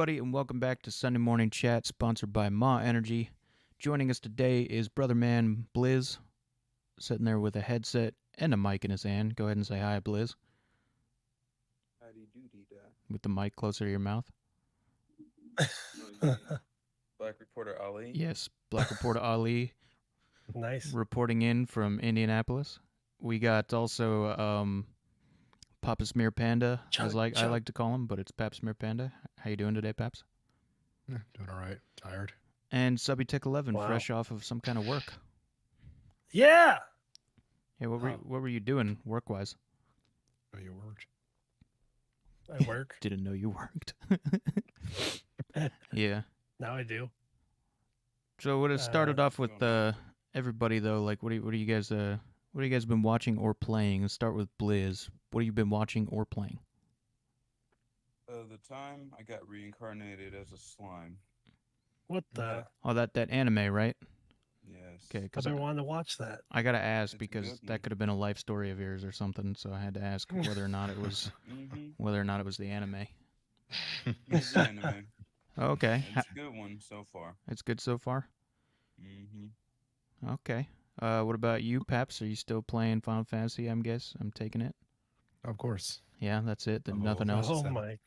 everybody, and welcome back to Sunday Morning Chat, sponsored by MAW Energy. Joining us today is Brother Man Blizz, sitting there with a headset and a mic in his hand. Go ahead and say hi, Blizz, Howdy doody da. with the mic closer to your mouth. Oh, yeah. Black Reporter Ali. Yes, Black Reporter Ali Nice. reporting in from Indianapolis. We got also Papa Smear Panda, as I like to call him, but it's Pap Smear Panda. How you doing today, Paps? Doing all right. Tired. And Subby Tech 11, Wow. fresh off of some kind of work. Yeah. Yeah, what were you doing work-wise? Oh, you worked. I work. Didn't know you worked. Yeah. Now I do. So what it started off with everybody though, like what do you guys been watching or playing? Let's start with Blizz. What have you been watching or playing? The time I got reincarnated as a slime. What the? Oh, that anime, right? Yes. Okay, I've because been wanting to watch that. I gotta ask It's a because good that one. could have been a life story of yours or something. So I had to ask whether or not it was the anime. It's the anime. Okay, It's a good one so far. it's good so far. Mm-hmm. Okay. What about you, Paps? Are you still playing Final Fantasy? I'm taking it. Of course. Yeah, that's it. Then Oh, nothing else. Oh Seven. my.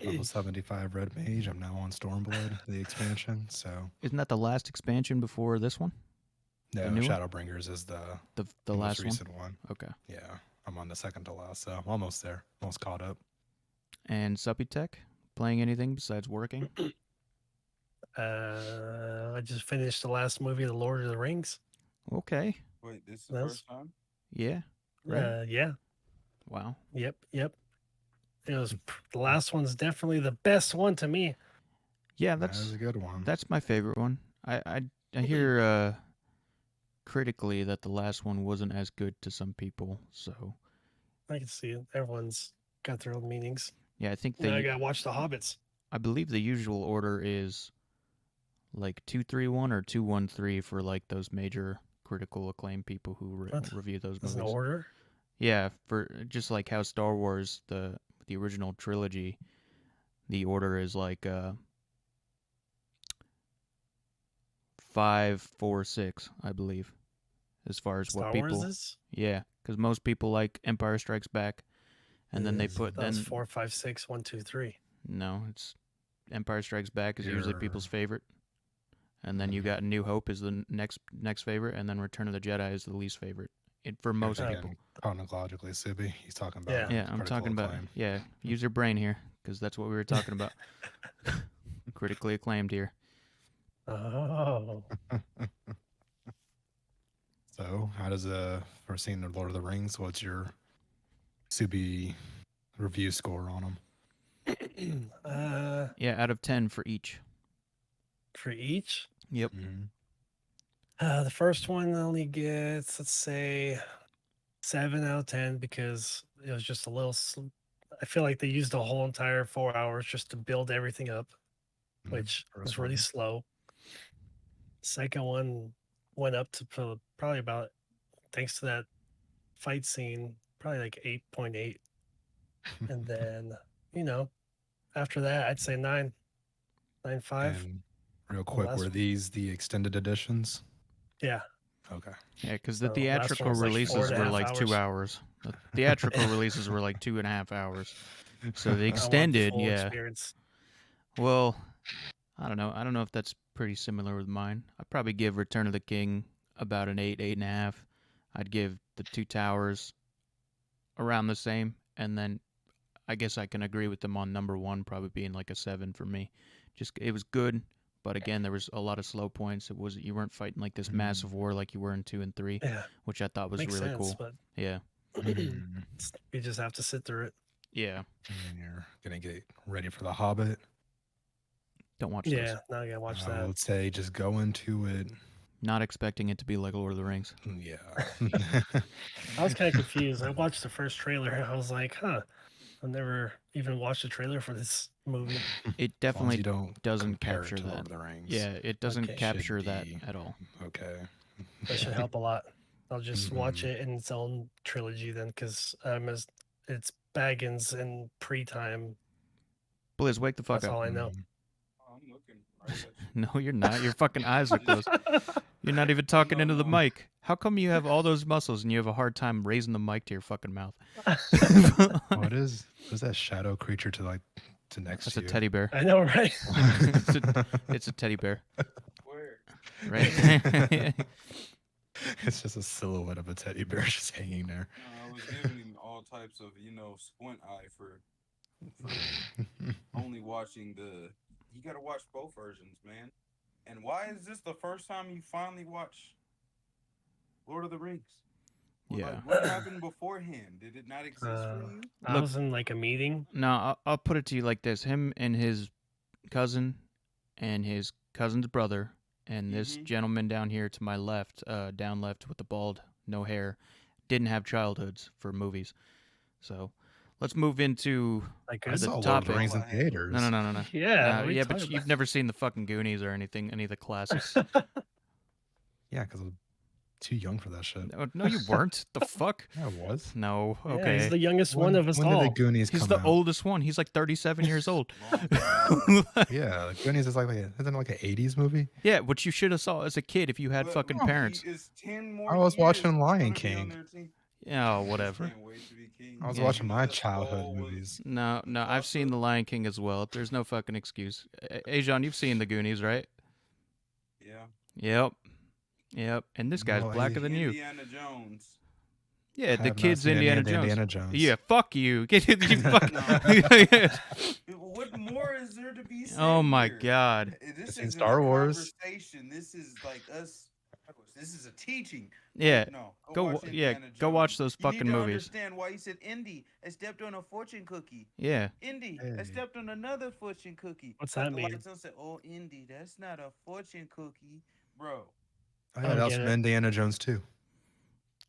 Level 75 Red Mage. I'm now on Stormblood, the expansion. So Isn't that the last expansion before this one? no, new one? Shadowbringers is the The most last one. recent one. Okay. Yeah, I'm on the second to last, so almost there, almost caught up. And Suppy Tech, playing anything besides working? I just finished the last movie, The Lord of the Rings. Okay. Wait, this is the That's- first time? Yeah. Right. Yeah. Wow. Yep. It was the last one's definitely the best one to me. Yeah, That was a good one. that's my favorite one. I hear critically that the last one wasn't as good to some people. So I can see it. Everyone's got their own meanings. yeah, I think Now I gotta watch The Hobbits. I believe the usual order is like 2-3-1 or 2-1-3 for like those major critical acclaim people who What? review those There's movies. no order. Yeah, for just like how Star Wars, the original trilogy, the order is like 5, 4, 6, I believe, as far as Star what people. Wars is. Yeah, because most people like Empire Strikes Back, and then they Yes, put that's then 4, 5, 6, 1, 2, 3. no, it's Empire Strikes Back is usually Your- people's favorite, and then you got New Hope is the next favorite, and then Return of the Jedi is the least favorite. For most You're people. thinking chronologically, Subi. He's talking about Yeah. Yeah, I'm critical talking about acclaim. use your brain here because that's what we were talking about. Critically acclaimed here. Oh. So, how does for seeing the Lord of the Rings? What's your Subi review score on them? Yeah, out of 10 for each. For each. Yep. The first one only gets, let's say, 7 out of 10 because it was just a little. I feel like they used the whole entire 4 hours just to build everything up, which was really slow. Second one went up to probably about, thanks to that fight scene, probably like 8.8. And then, after that, I'd say 9, 9.5. And real quick, last were one. these the extended editions? Yeah. Okay. Yeah, because So the last one theatrical was like releases were 4.5 like 2 hours. hours. The theatrical releases were like 2.5 hours. So the I want the extended, full yeah. experience. Well, I don't know. I don't know if that's pretty similar with mine. I'd probably give Return of the King about an 8, 8.5. I'd give the Two Towers around the same, and then I guess I can agree with them on number 1 probably being like a 7 for me. Just it was good, but again there was a lot of slow points. You weren't fighting like this massive war like you were in 2 and 3, Yeah. which I thought was Makes really sense, cool. but Yeah. you just have to sit through it. Yeah. And you're gonna get ready for The Hobbit. Don't watch Yeah, those. now I gotta watch I that. would say just go into it. Not expecting it to be like Lord of the Rings. Yeah. I was kind of confused. I watched the first trailer and I was like, I've never even watched a trailer for this movie. It As long as definitely you don't doesn't compare capture it to that. Lord of the Rings. Yeah, it doesn't Okay. capture Should that be at all. Okay. That should help a lot. I'll just watch Mhm. it in its own trilogy then, because it's Baggins and pre-time. Blizz, wake the fuck That's up. all I know. No, you're not. Your fucking eyes are closed. You're not even talking into the No. mic. How come you have all those muscles and you have a hard time raising the mic to your fucking mouth? What is that shadow creature to next That's to a you? teddy bear. I know, right? It's a teddy bear, Where? right? It's just a silhouette of a teddy bear just hanging there. No, I was giving him all types of, squint eye for only watching the. You gotta watch both versions, man. And why is this the first time you finally watch Lord of the Rings? Well, Yeah. Like, what happened beforehand? Did it not exist for you? I Look- was in like a meeting. No, I'll put it to you like this: him and his cousin, and his cousin's brother, and this Mhm. gentleman down here to my left, down left with the bald, no hair, didn't have childhoods for movies. So let's move into Like, I the saw Lord of topic. the Rings in All I had. theaters. No. yeah, what are you Yeah, talking but you've about? never seen the fucking Goonies or anything, any of the classics. Yeah, because I'm too young for that shit. No, you weren't. The fuck? Yeah, I was. No. Yeah, Okay. he's the youngest one of us when all. did the Goonies He's come the out? oldest one. He's like 37 years old. Long time ago. Yeah, the Goonies is isn't it like an '80s movie? Yeah, which you should have saw as a kid if you had But fucking Loki parents. is 10 more I was years watching he's Lion gonna be King. on their team. Oh, I just whatever. can't wait to be king. I was Yeah. watching my This childhood fall was- movies. No, I've seen The Lion King as well. There's no fucking excuse. Ajon, you've seen the Goonies, right? Yeah. Yep. And this guy's No, blacker than you. Indiana Jones. Yeah, the Have not kid's seen any Indiana of the Jones. Indiana Jones. Yeah, fuck you. Get you fuck. What more is there to be said? Oh my here? god. This seen isn't Star a Wars. conversation. This is like us. This is a teaching. Yeah. No. Go go watch those fucking You need to movies. understand why he said Indy. I stepped on a fortune cookie. Yeah. Indy. Hey. I stepped on another fortune cookie. What's Cut that the mean? lights on, said, "Oh, Indy, that's not a fortune cookie, bro." Oh, I yeah, don't that was get from it. Indiana Jones too.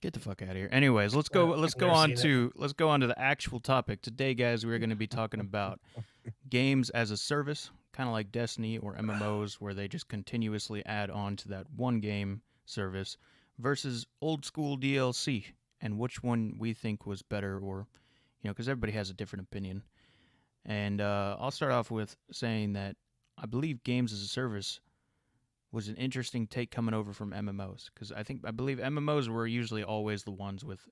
Get the fuck out of here. Anyways, let's go I've let's go never on seen to the actual topic. Today, guys, we're going to be talking about games as a service, kind of like Destiny or MMOs where they just continuously add on to that one game service versus old school DLC and which one we think was better or cuz everybody has a different opinion. And I'll start off with saying that I believe games as a service was an interesting take coming over from MMOs because I believe MMOs were usually always the ones with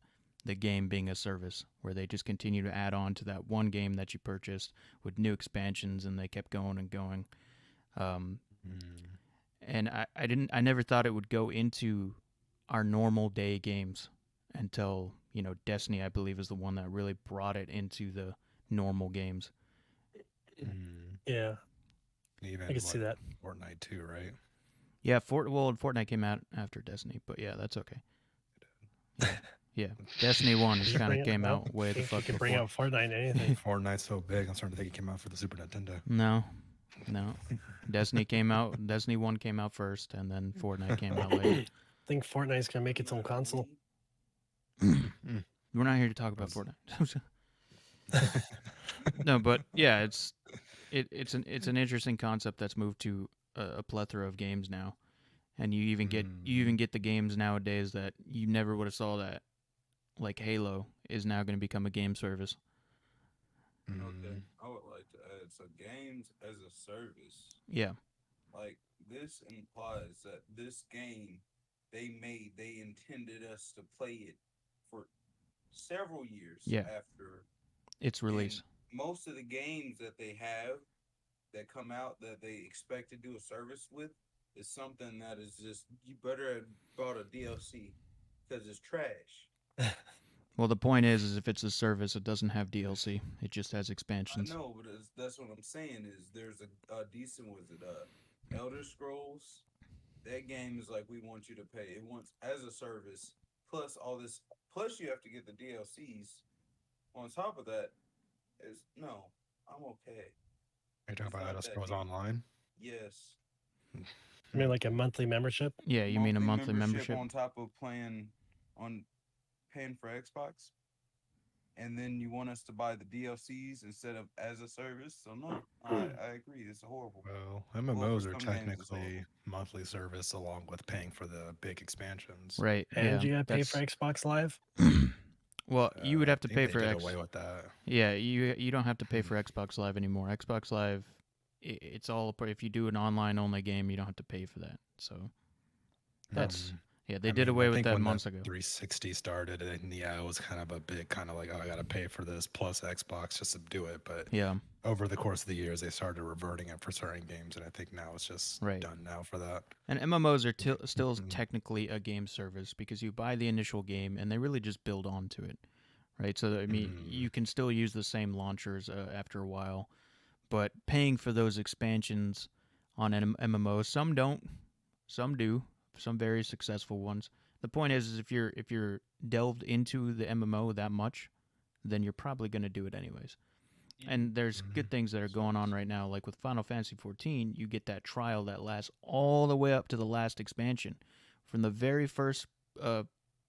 the game being a service where they just continue to add on to that one game that you purchased with new expansions and they kept going and going. And I never thought it would go into our normal day games until Destiny I believe is the one that really brought it into the normal games. Yeah, Even I can see that. Fortnite too, right? Yeah, Fortnite came out after Destiny, but yeah, that's okay. Yeah, Destiny 1 You kind bring of it- came well, out way the think you fuck can before. bring out Fortnite anything. Fortnite's so big, I'm starting to think it came out for the Super Nintendo. No. Destiny came out. Destiny 1 came out first, and then Fortnite came out later. I think Fortnite's gonna make its own console. We're not here to talk about Fortnite. No, but yeah, it's an interesting concept that's moved to a plethora of games now, and you even get the games nowadays that you never would have saw that, like Halo is now going to become a game service. Okay. I would like to add so games as a service. Yeah, Like this implies that this game they intended us to play it for several years Yeah. after its release. And most of the games that they have that come out that they expect to do a service with is something that is just you better have bought a DLC because it's trash. Well, the point is if it's a service, it doesn't have DLC. It just has I expansions. know, but that's what I'm saying is there's a decent was it Elder Scrolls. That game is like we want you to pay. It wants as a service plus all this. Plus you have to get the DLCs. On top of that, is no, I'm okay. Are you talking It's about not Elder that Scrolls deep. Online? Yes. I mean, like a monthly membership. Yeah, you mean a monthly membership? on top of paying for Xbox, and then you want us to buy the DLCs instead of as a service. So no, I agree. It's horrible. Well, for MMOs are some games, it's technically horrible. monthly service along with paying for the big expansions. Right. And yeah, you gotta pay that's- for Xbox Live. Well, you would I have to think pay they for did X. away with that. Yeah, you don't have to pay for Xbox Live anymore. Xbox Live it's all if you do an online only game, you don't have to pay for that. So that's yeah, they did away I with think that when months the ago. 360 started, and yeah, it was kind of a bit kind of like, oh, I got to pay for this plus Xbox just to do it. But Yeah, over the course of the years, they started reverting it for certain games, and I think now it's just right. done now for that. And MMOs are still technically a game service because you buy the initial game and they really just build onto it, right? So I mean, you can still use the same launchers after a while, but paying for those expansions on an MMO, some don't, some do, some very successful ones. The point is if you're delved into the MMO that much, then you're probably going to do it anyways. And there's good things that are going on right now, like with Final Fantasy 14, you get that trial that lasts all the way up to the last expansion, from the very first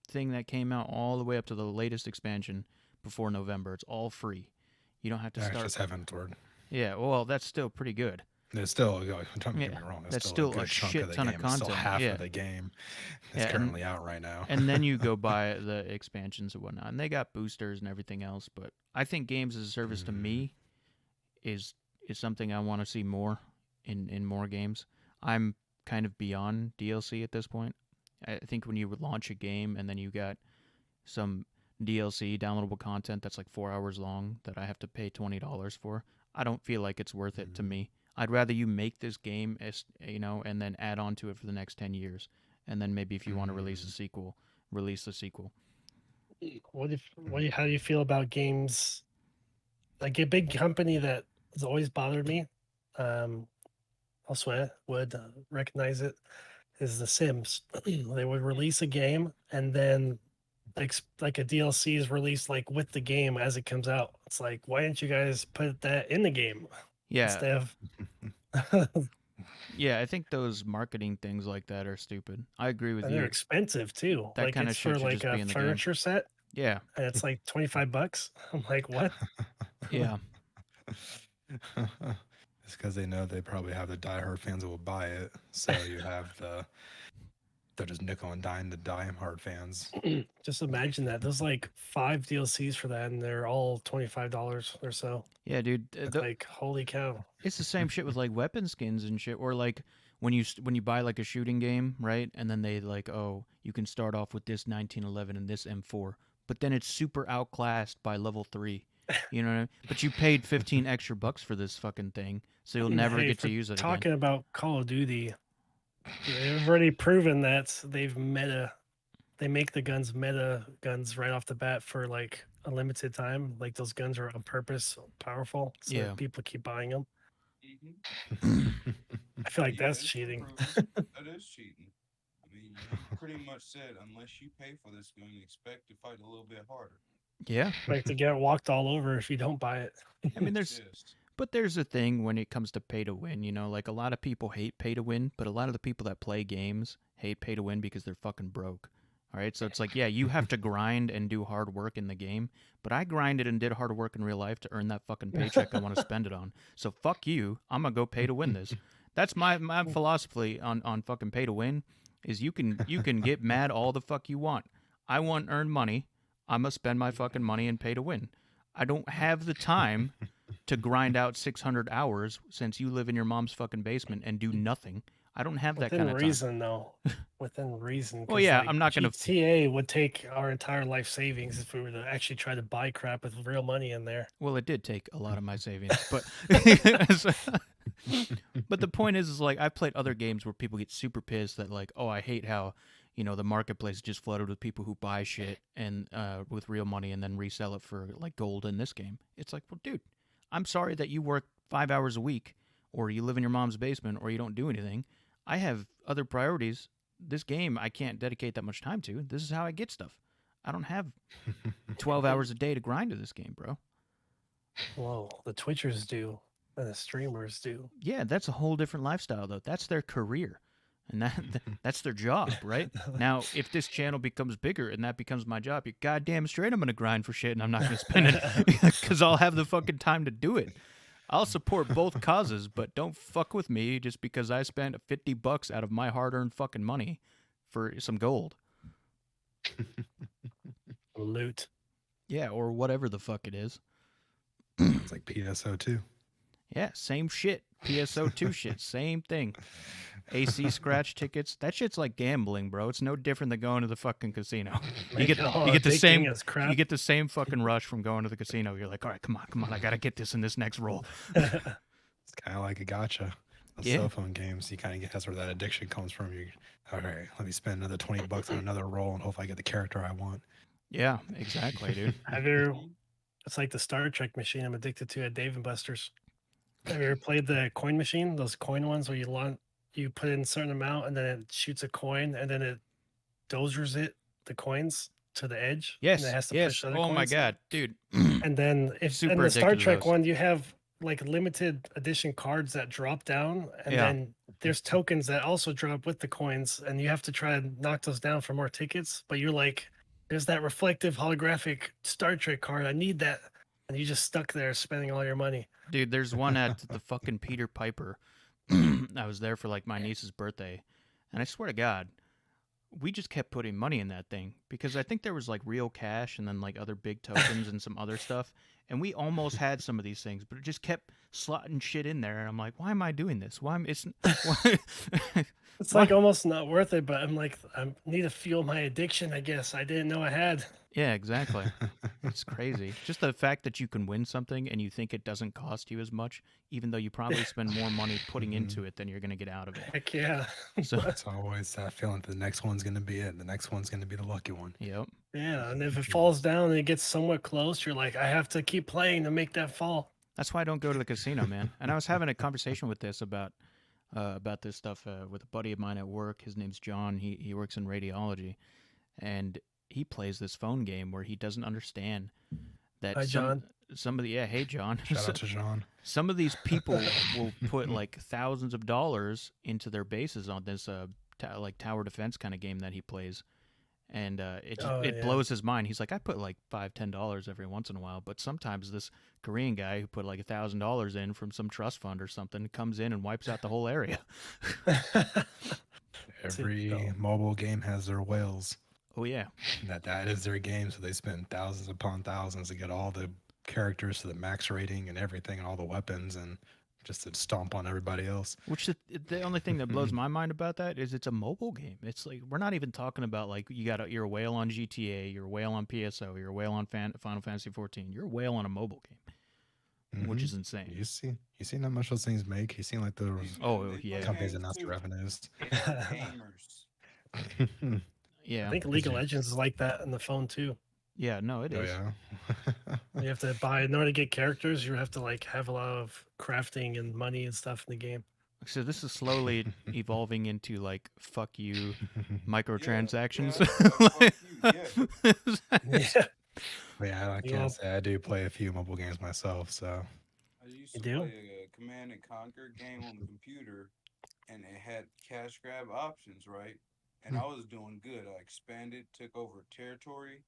thing that came out all the way up to the latest expansion before November. It's all free. You don't have to start. Just Heavenward. Yeah, well, that's still pretty good. There's still, don't get me wrong, there's that's still a still a good chunk of shit the ton game. of It's still content. half Yeah. of the game that's currently out right now. And then you go buy the expansions and whatnot, and they got boosters and everything else. But I think games as a service to me is something I want to see more in more games. I'm kind of beyond DLC at this point. I think when you launch a game and then you got some DLC downloadable content that's like 4 hours long that I have to pay $20 for, I don't feel like it's worth it to me. I'd rather you make this game as and then add on to it for the next 10 years, and then maybe if you want to release a sequel, release the sequel. How do you feel about games? Like a big company that has always bothered me, also would recognize it, is The Sims. They would release a game and then like a DLC is released like with the game as it comes out. It's like, why didn't you guys put that in the game Yeah. instead of? Yeah, I think those marketing things like that are stupid. I agree with And you. they're expensive too. That Like kind of it's shit for should like just be a in the game. furniture set, Yeah. and it's like $25. I'm like, what? Yeah. It's because they know they probably have the diehard fans that will buy it. So you have they're just nickel and dime the diehard fans. Just imagine that. There's like 5 DLCs for that, and they're all $25 or so. Yeah, dude. It's like, holy cow. It's the same shit with like weapon skins and shit, or like when you buy like a shooting game, right? And then they like, oh, you can start off with this 1911 and this M4, but then it's super outclassed by level 3. You know what I mean? But you paid 15 extra bucks for this fucking thing, so you'll never get to use it again. Talking about Call of Duty, they've already proven that they make the guns meta guns right off the bat for like a limited time. Like those guns are on purpose powerful, so Yeah. that people keep buying them. Mm-hmm. I feel like that's cheating. That is cheating. I mean, you pretty much said unless you pay for this gun, expect to fight a little bit harder. Yeah. Like to get walked all over if you don't buy it. I mean, there's a thing when it comes to pay to win, like a lot of people hate pay to win, but a lot of the people that play games hate pay to win because they're fucking broke. All right, so it's like, yeah, you have to grind and do hard work in the game, but I grinded and did hard work in real life to earn that fucking paycheck I want to spend it on. So fuck you, I'm gonna go pay to win this. That's my philosophy on fucking pay to win, is you can get mad all the fuck you want. I want earned money. I'm gonna spend my fucking money and pay to win. I don't have the time to grind out 600 hours since you live in your mom's fucking basement and do nothing. I don't have that kind of time. Within reason, though. Within reason. Well, yeah, like, I'm not going to... GTA would take our entire life savings if we were to actually try to buy crap with real money in there. Well, it did take a lot of my savings, but... But the point is like, I've played other games where people get super pissed that like, oh, I hate how, the marketplace is just flooded with people who buy shit and with real money and then resell it for like gold in this game. It's like, well, dude, I'm sorry that you work 5 hours a week or you live in your mom's basement or you don't do anything. I have other priorities. This game I can't dedicate that much time to. This is how I get stuff. I don't have 12 hours a day to grind to this game, bro. Whoa, the Twitchers do, and the streamers do. Yeah, that's a whole different lifestyle, though. That's their career, and that's their job, right? Now, if this channel becomes bigger and that becomes my job, you're goddamn straight I'm going to grind for shit, and I'm not going to spend it because I'll have the fucking time to do it. I'll support both causes, but don't fuck with me just because I spent $50 out of my hard-earned fucking money for some gold. Loot. Yeah, or whatever the fuck it is. It's like PSO2. Yeah, same shit. PSO2 shit, same thing. AC scratch tickets. That shit's like gambling, bro. It's no different than going to the fucking casino. You Make get it all you get the same addicting as you crap. get the same fucking rush from going to the casino. You're like, all right, come on, I gotta get this in this next roll. It's kind of like a gotcha. Those Yeah. cell phone games, you kind of get that's where that addiction comes from. You, all right, let me spend another $20 on another roll and hope I get the character I want. Yeah, exactly, dude. Have you ever, it's like the Star Trek machine I'm addicted to at Dave and Buster's. Have you ever played the coin machine? Those coin ones where you put in a certain amount and then it shoots a coin and then it dozers the coins to the edge. And it Yes, has to yes. push other Oh my coins. god, dude. And then if in Super the Star addicted to Trek those. one, you have like limited edition cards that drop down, and Yeah. then there's tokens that also drop with the coins, and you have to try and knock those down for more tickets. But you're like, there's that reflective holographic Star Trek card. I need that. And you just stuck there spending all your money. Dude, there's one at the fucking Peter Piper. I was there for like my niece's birthday, and I swear to God, we just kept putting money in that thing because I think there was like real cash and then like other big tokens and some other stuff, and we almost had some of these things, but it just kept slotting shit in there, and I'm like, why am I doing this? Why am it's why? It's Why- like almost not worth it, but I'm like, I need to fuel my addiction, I guess. I didn't know I had. Yeah, exactly. It's crazy. Just the fact that you can win something and you think it doesn't cost you as much, even though you probably spend more money putting into it than you're going to get out of it. Heck yeah. So, It's always that feeling that the next one's going to be it. The next one's going to be the lucky one. yep. Yeah. And if it falls down and it gets somewhat close, you're like, I have to keep playing to make that fall. That's why I don't go to the casino, man. And I was having a conversation with this about this stuff with a buddy of mine at work. His name's John. He works in radiology, and he plays this phone game where he doesn't understand that Hi, John. some of the hey John, Shout out to John. some of these people will put like thousands of dollars into their bases on this like tower defense kind of game that he plays, and it Oh, it yeah. blows his mind. He's like, I put like $5-10 every once in a while, but sometimes this Korean guy who put like $1,000 in from some trust fund or something comes in and wipes out the whole area. Every mobile game has their whales. Oh yeah, That is their game, so they spend thousands upon thousands to get all the characters to the max rating and everything, and all the weapons, and just to stomp on everybody else. which the only thing that blows my mind about that is it's a mobile game. It's like we're not even talking about like you're a whale on GTA, you're a whale on PSO, you're a whale on Final Fantasy 14. You're a whale on a mobile game, which Mhm. is insane. You see how much those things make. You seen like the Oh, yeah. companies announce the revenues. Gamers. Yeah, I think League of Legends is like that on the phone too. yeah, no, it Oh is. yeah. You have to buy in order to get characters. You have to like have a lot of crafting and money and stuff in the game. So this is slowly evolving into like fuck you microtransactions. Yeah. Yeah, I You can't all- say I do play a few mobile games myself, so I used You to do? play a Command and Conquer game on the computer, and it had cash grab options, right? And I was doing good. I expanded, took over territory,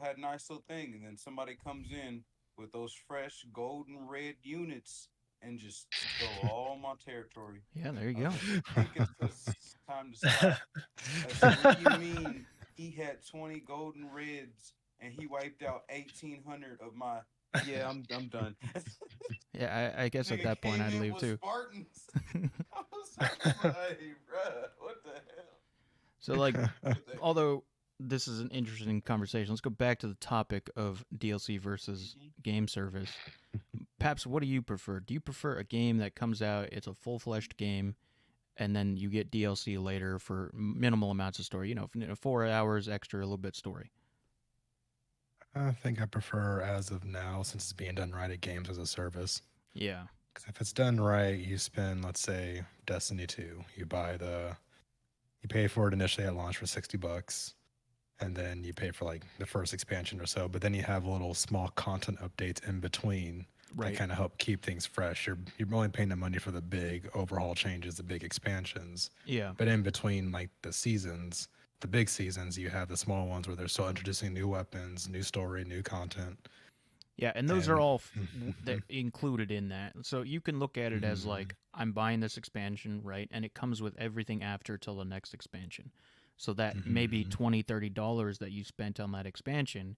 had a nice little thing, and then somebody comes in with those fresh golden red units and just stole all my territory. Yeah, there I you go. was like, I think it's time to stop. I said, what do you mean he had 20 golden reds and he wiped out 1,800 of my? Yeah, I'm done. Yeah, I guess at Nigga that point came I'd in leave with too. Spartans. I was like, hey, bruh, what the hell? So like, What the- although this is an interesting conversation, let's go back to the topic of DLC versus game service. Paps, what do you prefer? Do you prefer a game that comes out, it's a full-fledged game, and then you get DLC later for minimal amounts of story? 4 hours extra, a little bit story. I think I prefer, as of now, since it's being done right, at games as a service. Yeah. Because if it's done right, you spend, let's say, Destiny 2. You pay for it initially at launch for $60, and then you pay for like the first expansion or so. But then you have little small content updates in between Right. that kind of help keep things fresh. You're only paying the money for the big overhaul changes, the big expansions. Yeah. But in between, like the seasons, the big seasons, you have the small ones where they're still introducing new weapons, new story, new content. Yeah, and those are And- all they're included in that. So you can look at it as like, I'm buying this expansion, right? And it comes with everything after till the next expansion. So that maybe $20, $30 that you spent on that expansion,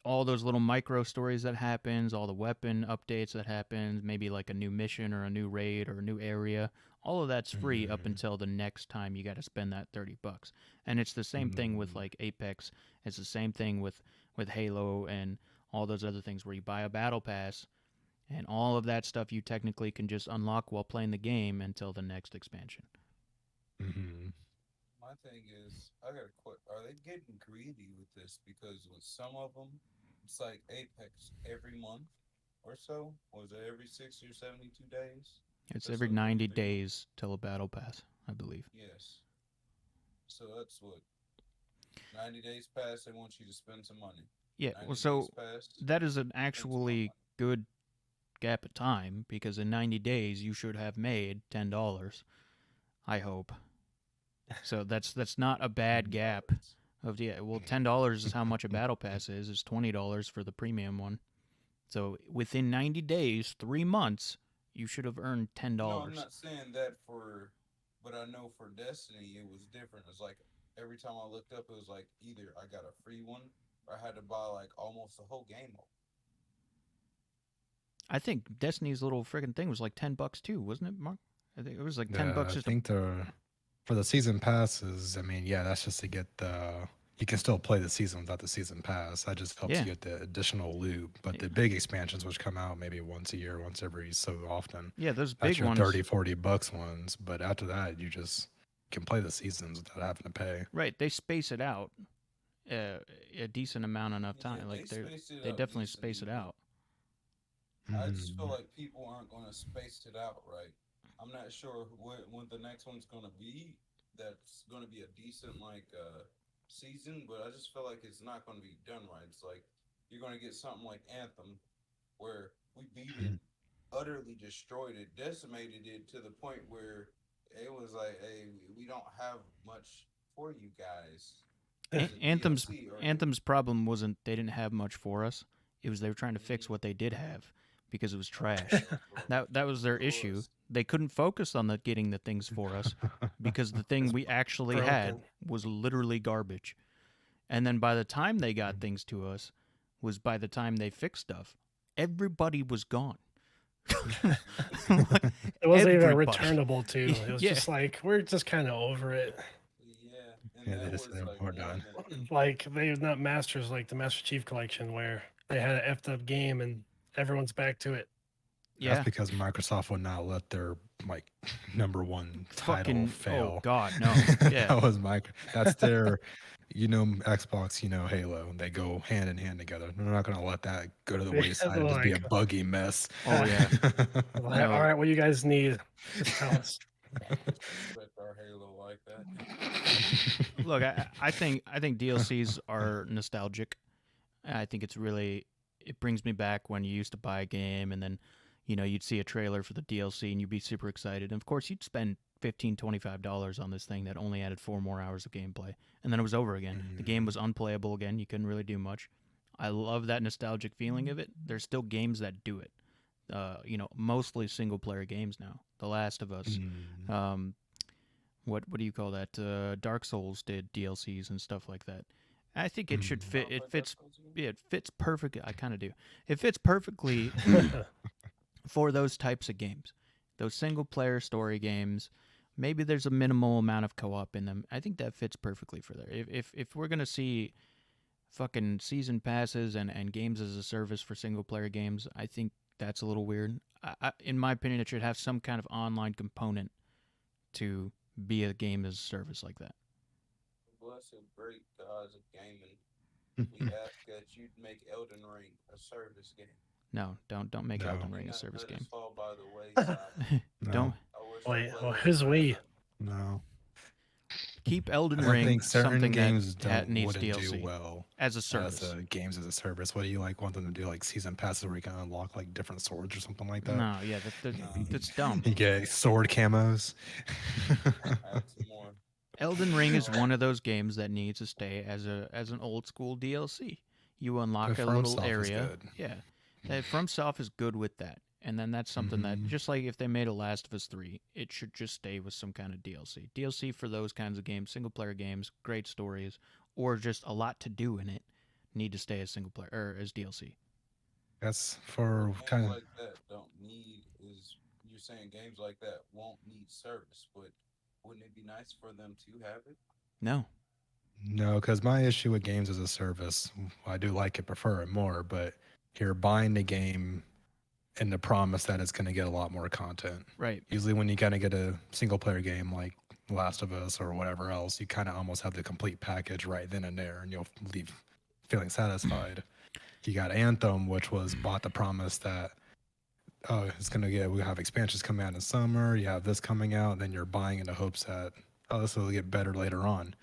all those little micro stories that happens, all the weapon updates that happens, maybe like a new mission or a new raid or a new area, all of that's free up Mm, until the next time you got to spend that $30. And it's the same thing with mm, like Apex. It's the same thing with Halo and all those other things where you buy a battle pass and all of that stuff you technically can just unlock while playing the game until the next expansion. mhm. My thing is, I got a question. Are they getting greedy with this? Because with some of them, it's like Apex every month or so. Was it every 60 or 72 days It's or every something 90 ridiculous? days till a battle pass, I believe. Yes. So that's what 90 days pass. They want you to spend some money. Yeah, well, 90 days so pass, that is an spend some more actually money. good gap of time because in 90 days you should have made $10. I hope. So that's not a bad Mm. gap. $10. Of yeah, well, $10 is how much a battle pass is. Is $20 for the premium one. So within 90 days, 3 months, you should have earned ten No, I'm dollars. not saying that for, but I know for Destiny it was different. It's like every time I looked up, it was like either I got a free one or I had to buy like almost the whole game. I think Destiny's little freaking thing was like $10 too, wasn't it, Mark? I think it was like Yeah, $10 I just a think for the season passes, I mean, yeah, that's just to get the you can still play the season without the season pass. That just helps yeah. you get the additional loot. But Yeah, the big expansions, which come out maybe once a year, once every so often, yeah, those that's big your ones. 30, $40 ones. But after that, you just can play the seasons without having to pay. Right, they space it out uh, a decent amount enough Yeah, time. Like they spaced it they out definitely decently, space it but out. I just feel Mhm. like people aren't going to space it out right. I'm not sure what the next one's going to be. That's going to be a decent like season, but I just feel like it's not going to be done right. It's like you're going to get something like Anthem, where we beat it, utterly destroyed it, decimated it to the point where it was like, hey, we don't have much for you guys as a Anthem's DLC or it, Anthem's problem wasn't they didn't have much for us. It was they were trying to fix mm-hmm. what they did have because it was trash. That's what That was their it issue. was. They couldn't focus on the getting the things for us because the thing It's we actually had broken. was literally garbage. And then by the time they got things to us was by the time they fixed stuff. Everybody was gone. It wasn't even Everybody. returnable too. It was Yeah. just like we're just kind of over it. Yeah, and Yeah, they that just was said like we're one done. that Like they're not masters like the Master Chief Collection where they had an effed up game and everyone's back to it. That's Yeah. because Microsoft would not let their like number one title Fucking oh fail. god, no. Yeah. That was that's their Xbox, Halo. They go hand in hand together. They're not gonna let that go to the They're wayside and just be a like, buggy mess. Oh yeah. all No. right, what you guys need? Just tell us. disrespect our Halo like that. Look, I think DLCs are nostalgic. I think it's really it brings me back when you used to buy a game and then you'd see a trailer for the DLC and you'd be super excited. And of course, you'd spend $15-$25 on this thing that only added 4 more hours of gameplay, and then it was over again. The game was unplayable again. You couldn't really do much. I love that nostalgic feeling of it. There's still games that do it. Mostly single player games now. The Last of Us. Mm. Um, what do you call that? Dark Souls did DLCs and stuff like that. I think it should Mm. fit. Don't It play Dark fits. Souls again? Yeah, it fits perfectly. I kind of do. It fits perfectly for those types of games. Those single player story games. Maybe there's a minimal amount of co-op in them. I think that fits perfectly for there. If we're gonna see fucking season passes and games as a service for single player games, I think that's a little weird. In my opinion, it should have some kind of online component to be a game as a service like that. Blessed great gods of gaming, we ask that you'd make Elden Ring a service game. No, don't make No. Elden Do Ring a not service let us game. fall by the wayside. Don't No. I wish Wait, I well, played it who's we? forever. No. keep I Elden don't Ring think certain something that games needs wouldn't do DLC well as a as service. games as a service. What do you want them to do? Like season passes where you can unlock like different swords or something like that? No, yeah, No, that's dumb. You get sword camos. add some more. Elden Ring is Oh, one of those games that needs to stay as an old school DLC. You unlock But a From little Soft is area. good. Yeah. FromSoft is good with that. And then that's something that, Mhm. just like if they made a Last of Us 3, it should just stay with some kind of DLC. DLC for those kinds of games, single player games, great stories, or just a lot to do in it. need to stay as single player or as DLC. That's But for games kind of. like that don't need is you're saying games like that won't need service, but wouldn't it be nice for them to have it? No. No, because my issue with games as a service, I do like it, prefer it more, but you're buying the game in the promise that it's going to get a lot more content. Right. Usually, when you kind of get a single player game like Last of Us or whatever else, you kind of almost have the complete package right then and there, and you'll leave feeling satisfied. You got Anthem, which was bought the promise that, oh, it's going to get, we have expansions coming out in summer, you have this coming out, then you're buying in the hopes that, oh, this will get better later on.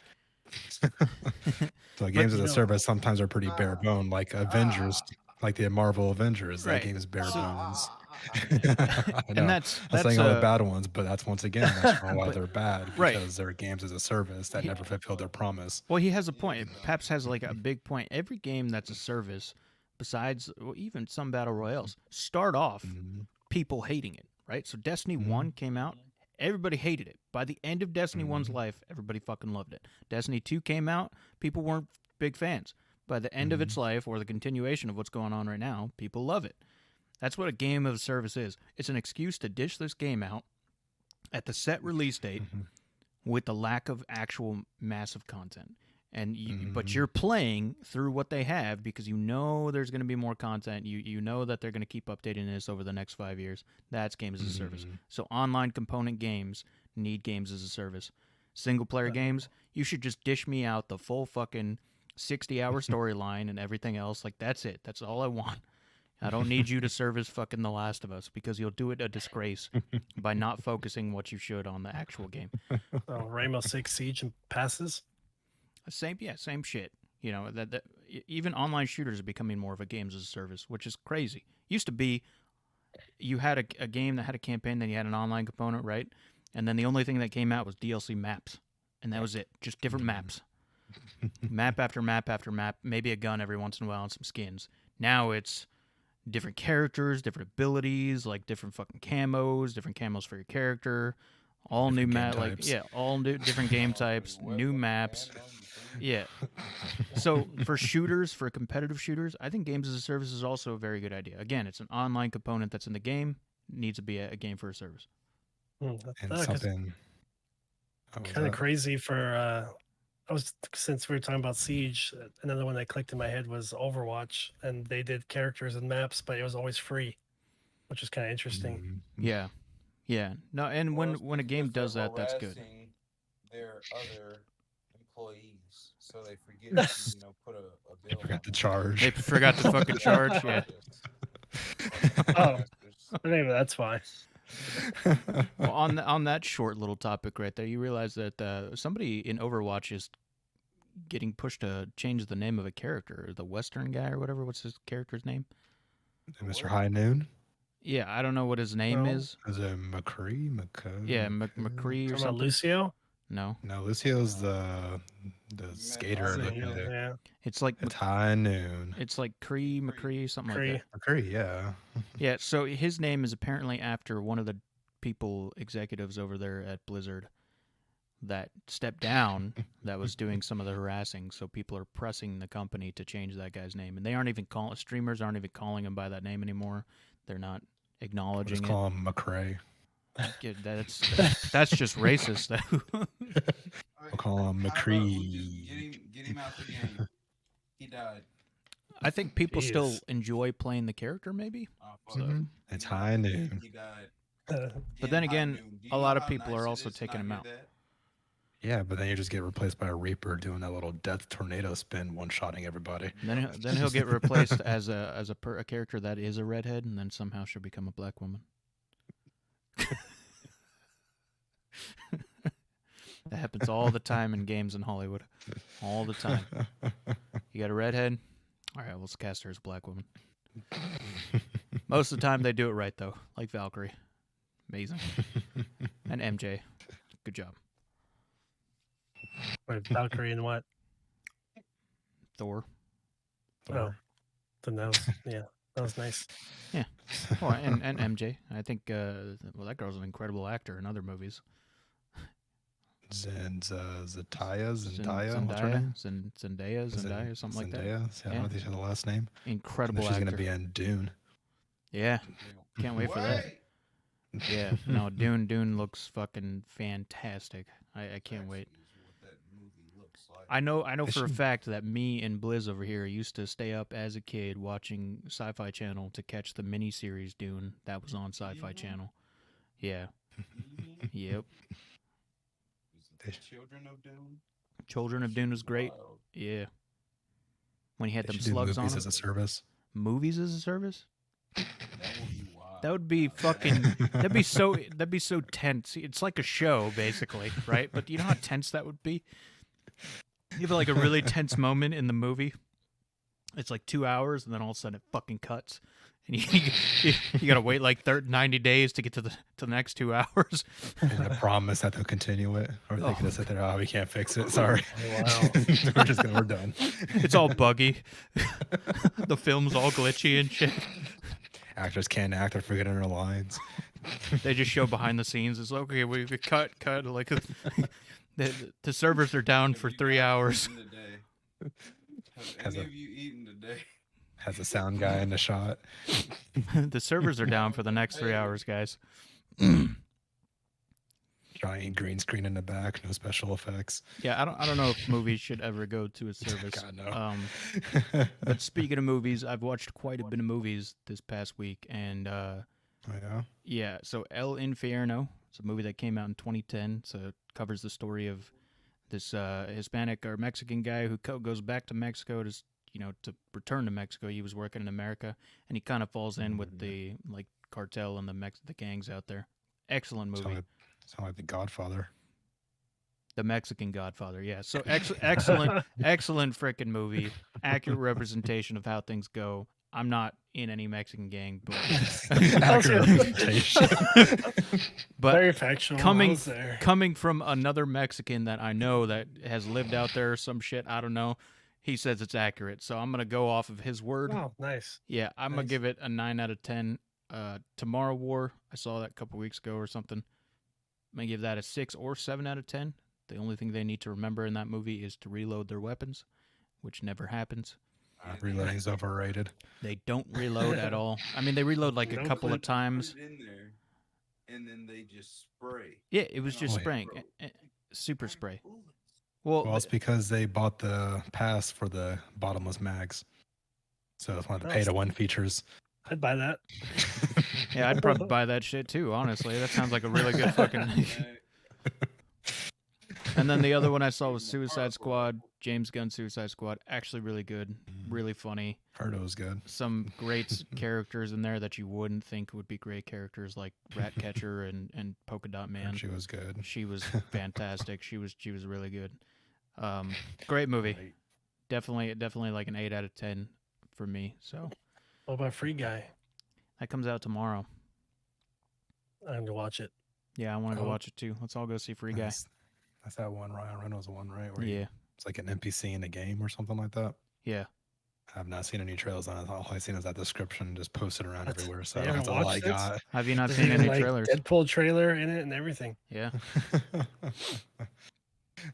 So games as you a know- service sometimes are pretty bare bone, like Avengers, like the Marvel Avengers. That Right. game is bare So- bones. I And know. that's I'm saying all the a bad ones, but that's once again that's why But- they're bad right. because they're games as a service that He- never fulfilled their promise. well, he has a point. Paps has like a big point. Every game that's a service, besides even some battle royales, start off Mhm. people hating it. Right. So Destiny Mhm. 1 came out. Everybody hated it. By the end of Destiny 1's Mhm. life, everybody fucking loved it. Destiny 2 came out, people weren't big fans. By the end of its life, or the continuation of what's going on right now, people love it. That's what a game of service is. It's an excuse to dish this game out at the set release date Mhm. with the lack of actual massive content. And but Mhm. you're playing through what they have because you know there's going to be more content. You know that they're going to keep updating this over the next 5 years. That's games as a service. Mhm. So online component games need games as a service. Single player games, you should just dish me out the full fucking 60-hour storyline and everything else. Like that's it. That's all I want. I don't need you to service fucking The Last of Us because you'll do it a disgrace by not focusing what you should on the actual game. Rainbow Six Siege and passes. Same shit. You know that even online shooters are becoming more of a games as a service, which is crazy. Used to be, you had a game that had a campaign, then you had an online component, right? And then the only thing that came out was DLC maps, and that was it. Just different maps, map after map after map. Maybe a gun every once in a while and some skins. Now it's different characters, different abilities, like different fucking different camos for your character. All new Different game map, like types. yeah, all new different game types, new maps. Yeah. So for shooters, for competitive shooters, I think games as a service is also a very good idea. Again, it's an online component that's in the game. Needs to be a game for a service. And That's something. Oh, was kind of that- crazy for. Since we were talking about Siege, another one that clicked in my head was Overwatch, and they did characters and maps, but it was always free, which is kind of interesting. Mhm. Yeah. Yeah. No, and when a game does that, that's good. Harassing their other employees, so they forget to put a I bill. forgot to on charge. They forgot to fucking charge. Yeah. Oh. Maybe that's why. Well, on that short little topic right there, you realize that somebody in Overwatch is getting pushed to change the name of a character, the Western guy or whatever. What's his character's name? Mr. High Noon? Yeah, I don't know what his name Well, is. Is it McCree? Yeah, McCree or Talking about something. Lucio. No, No, Lucio's the skater. High Looking Noon. at it. Yeah. it's like It's High Noon. it's like McCree, something like Cree. that. McCree, yeah. Yeah, so his name is apparently after one of the executives over there at Blizzard that stepped down that was doing some of the harassing. So people are pressing the company to change that guy's name, and they aren't even streamers aren't even calling him by that name anymore. They're not We'll acknowledging just it. call him McCrae. Yeah, that's just racist. We'll call him McCree. Get him out the game. He died. I think people still Jeez. enjoy playing the character, maybe. Oh, fuck. Mhm. It's High Noon. He died. But then In High again, Noon. Do you a know lot of how people are nice it also is to taking not him hear out. that? Yeah, but then you just get replaced by a Reaper doing that little death tornado spin, one-shotting everybody. Then he'll get replaced as a character that is a redhead, and then somehow she'll become a black woman. That happens all the time in games in Hollywood. All the time. You got a redhead? All right, let's cast her as a black woman. Most of the time, they do it right, though. Like Valkyrie. Amazing. And MJ. Good job. Wait, Valkyrie and what? Thor. Oh, then that was that was nice. Oh, and MJ. I think, well, that girl's an incredible actor in other movies. Zendaya, what's her name? Zendaya, something like that. Zendaya. Yeah, I don't know if you said the last name. And Incredible then she's actor. gonna be in Dune. Yeah, can't wait for that. Yeah, no, Dune looks fucking fantastic. I can't wait. I know for a fact that me and Blizz over here used to stay up as a kid watching Sci-Fi Channel to catch the miniseries Dune that was on Sci-Fi Channel. Yeah. Yep. Children of Dune. Children of Dune was great. Wild. Yeah. When he had They them should do slugs on movies him. as a service. Movies as a service? That would be wild. That would be fucking. That'd be so tense. It's like a show, basically, right? But you know how tense that would be. You have like a really tense moment in the movie. It's like 2 hours, and then all of a sudden it fucking cuts, and you gotta wait like 90 days to get to the next 2 hours. And the promise that they'll continue it, or they could just sit there. Oh, we can't fix it. Sorry. Wow. we're done. It's all buggy. The film's all glitchy and shit. Actors can't act. They're forgetting their lines. They just show behind the scenes. It's like, okay, we cut. Like the servers are down for 3 hours. Have any of you eaten today? Has a sound guy in the shot. The servers are down for the next 3 hours, guys. Giant green screen in the back, no special effects. Yeah, I don't know if movies should ever go to a service. God, no. But speaking of movies, I've watched quite a bit of movies this past week, and Oh, yeah. yeah. So El Infierno, it's a movie that came out in 2010. So it covers the story of this Hispanic or Mexican guy who goes back to Mexico to to return to Mexico. He was working in America, and he kind of falls in with the like cartel and the gangs out there. Excellent movie. Sound like The Godfather. The Mexican Godfather, yeah. So excellent freaking movie. Accurate representation of how things go. I'm not in any Mexican gang, but Accurate representation. but Very factual. coming from another Mexican that I know that has lived out there or some shit, I don't know. He says it's accurate, so I'm gonna go off of his word. Oh, nice. Yeah, I'm gonna Nice. give it a 9 out of 10. Tomorrow War, I saw that a couple weeks ago or something. I'm gonna give that a 6 or 7 out of 10. The only thing they need to remember in that movie is to reload their weapons, which never happens. Reloading's overrated. They don't reload at all. I mean, they reload like a Don't couple of put- times. Put it in there, and then they just spray. Yeah, it was just Oh, yeah. spraying. Bro. Super Burn spray. bullets. Well, Well, it's because they bought the pass for the bottomless mags. So it's one of the pay to win features. I'd buy that. yeah, I'd probably buy that shit too, honestly. That sounds like a really good fucking... Right. And then the other one I saw was Suicide Squad, James Gunn Suicide Squad. Actually really good, really funny. Heard it was good. Some great characters in there that you wouldn't think would be great characters, like Ratcatcher and Polka Dot Man. Heard she was good. She was fantastic. She was really good. Great movie. Right. Definitely like an 8 out of 10 for me. So What about Free Guy? that comes out tomorrow. I'm gonna watch it. Yeah, I want to go Oh. watch it too. Let's all go see Free Guy. That's that one Ryan Reynolds one, right? Where Yeah, it's like an NPC in a game or something like that. yeah. I've not seen any trailers on it. All I've seen is that description just posted around That's- everywhere. So you haven't that's all I watched this? got. Have you not There's seen even, any like, trailers? Deadpool trailer in it and everything. Yeah,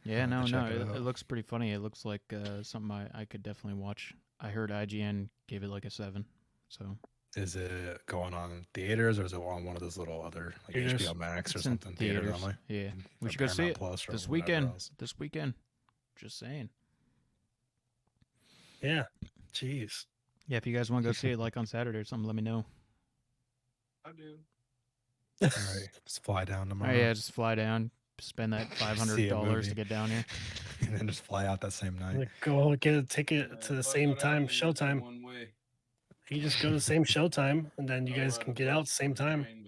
yeah. I'll No, have to no. check it It out. looks pretty funny. It looks like something I could definitely watch. I heard IGN gave it like a 7. So Is it going on theaters or is it on one of those little other like Theaters. HBO Max or it's in something? Theaters theaters. only. Yeah, we Or should go see Paramount it Plus or this whatever weekend. else. This weekend. Just saying. Yeah. Jeez. Yeah, if you guys want to go see it like on Saturday or something, let me know. I do. All right, just fly down Oh tomorrow. yeah, just fly down, spend that $500 movie. to get down here. and then just fly out that same night. Like, go get a ticket to the Fuck same it, I time, only go showtime. One way. You just go to the same showtime, and then you I'll guys ride can a get out at bus the same or a time. train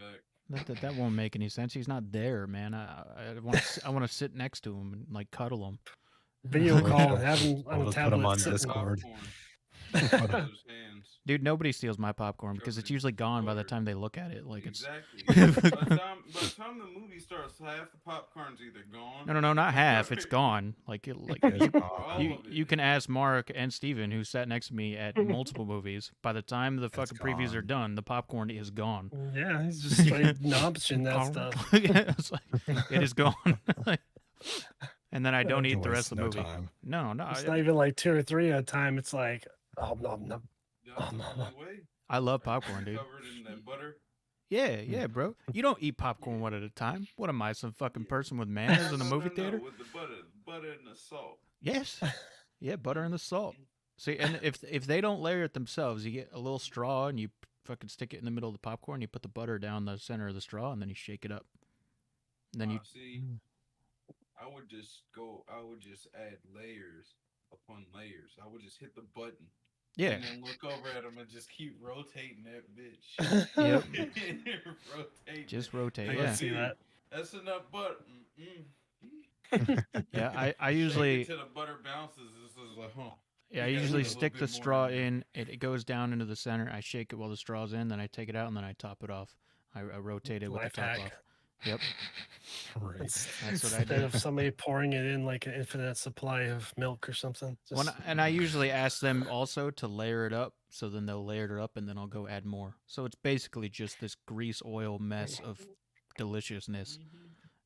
back. That won't make any sense. He's not there, man. I want to sit next to him and like cuddle him. Video We'll call, just- have him on we'll a just put 'em tablet. on sitting- Discord. Popcorn. Those hands. Dude, nobody steals my popcorn because it's usually gone by the time they look at it. Like Exactly. by the time the movie starts, half the popcorn's either gone. no, not half. It's gone. Like It's you, gone. All you, of it. you can ask Mark and Steven, who sat next to me at multiple movies. By the time the fucking previews are gone. done, the popcorn is gone. Yeah, he's just like nobshing that stuff. Yeah, it's like, it is gone. And then I don't You eat the rest waste of the no movie. time. No, no. It's not even like 2 or 3 at a time. It's like, oh no, no. That's the only way. I love Right? popcorn, dude. Covered in that butter. Yeah, bro. You don't eat popcorn one at a time. What am I, some fucking person with manners in the movie theater? With the butter and the salt. Yes. Yeah, butter and the salt. See, and if they don't layer it themselves, you get a little straw and you fucking stick it in the middle of the popcorn. You put the butter down the center of the straw, and then you shake it up. And then you see. I would just add layers upon layers. I would just hit the button. Yeah. And then look over at them and just keep rotating that bitch. Yep. Rotate. Just rotate. I Yeah. can see that. That's enough butter. Yeah, I usually Shake it till the butter bounces. This is like, yeah, I You gotta usually put a little stick the bit more straw in in. It goes down into the center. I shake it while the straw's in, then I take it out, and then I top it off. I rotate it with Life the top hack. off. Yep. Right. That's what I Instead do. of somebody pouring it in like an infinite supply of milk or something. Just, And I usually ask them also to layer it up, so then they'll layer it up, and then I'll go add more. So it's basically just this grease oil mess of deliciousness.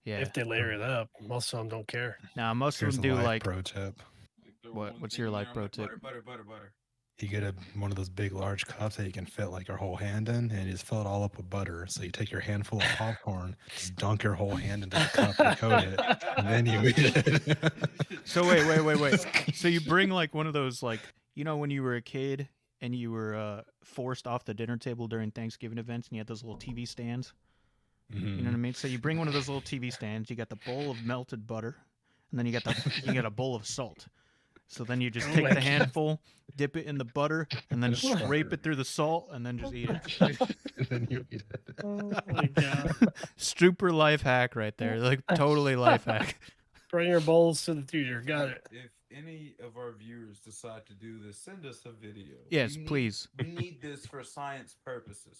Yeah. if they layer it up, most of them don't care. Now most Here's of a them do life like pro tip. what's your life pro tip? Butter. You get one of those big, large cups that you can fit like your whole hand in, and you just fill it all up with butter. So you take your handful of popcorn, just dunk your whole hand into the cup and coat it, and then you eat it. So wait. So you bring like one of those, like, you know, when you were a kid and you were forced off the dinner table during Thanksgiving events, and you had those little TV stands. You know what I mean? So you bring one of those little TV stands. You got the bowl of melted butter, and then you got a bowl of salt. So then you just take the handful, dip it in the butter, and then scrape it through the salt, and then just eat it. And then you eat it. Oh my god. Super life hack right there. Like, totally life hack. Bring your bowls to the theater. Got it. If any of our viewers decide to do this, send us a video. Yes, please. We need this for science purposes.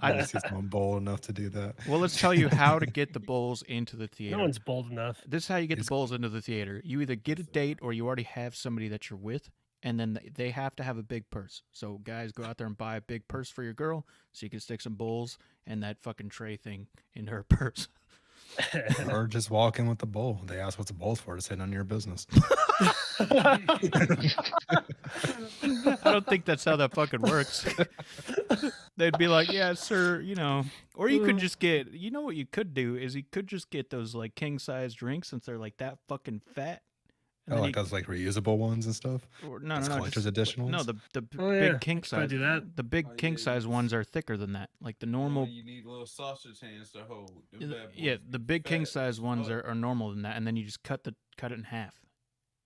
I want to see someone bold enough to do that. Well, let's tell you how to get the bowls into the theater. No one's bold enough. This is how you get the bowls into the theater. You either get a date or you already have somebody that you're with, and then they have to have a big purse. So guys, go out there and buy a big purse for your girl so you can stick some bowls and that fucking tray thing in her purse. Or just walk in with the bowl. They ask what's a bowl for. To say none of your business. I don't think that's how that fucking works. They'd be like, yeah, sir, you know. Or you could just get, you know what you could do is you could just get those like king size drinks since they're like that fucking fat. Oh, like those like reusable ones and stuff. Or, no, collector's edition No, ones? the Oh, big yeah. king Try to size. do that. The big Oh, king yeah, size you ones are thicker than that. Like the normal. You need little sausage hands to hold. Them bad Yeah, boys the be big king fat size as ones fuck. are normal than that, and then you just cut it in half.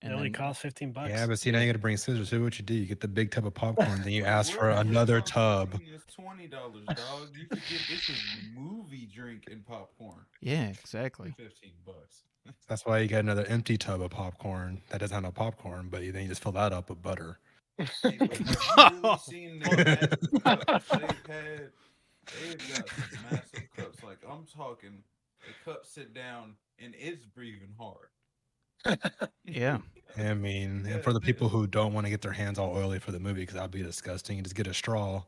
It And only then, costs $15. Yeah, but see, now you got to bring scissors. So what you do, you get the big tub of popcorn, then you ask for Where are you another talking? tub. It's $20, dog. You could get this is movie drink and popcorn. yeah, exactly. $15. That's why you get another empty tub of popcorn that doesn't have no popcorn, but then you just fill that up with butter. Hey, but have you really seen the massive cups they've got some massive cups. Like I'm talking, the cups sit down and it's breathing hard. Yeah. I mean, Yeah, and for the it people is. who don't want to get their hands all oily for the movie, because that'd be disgusting, you just get a straw,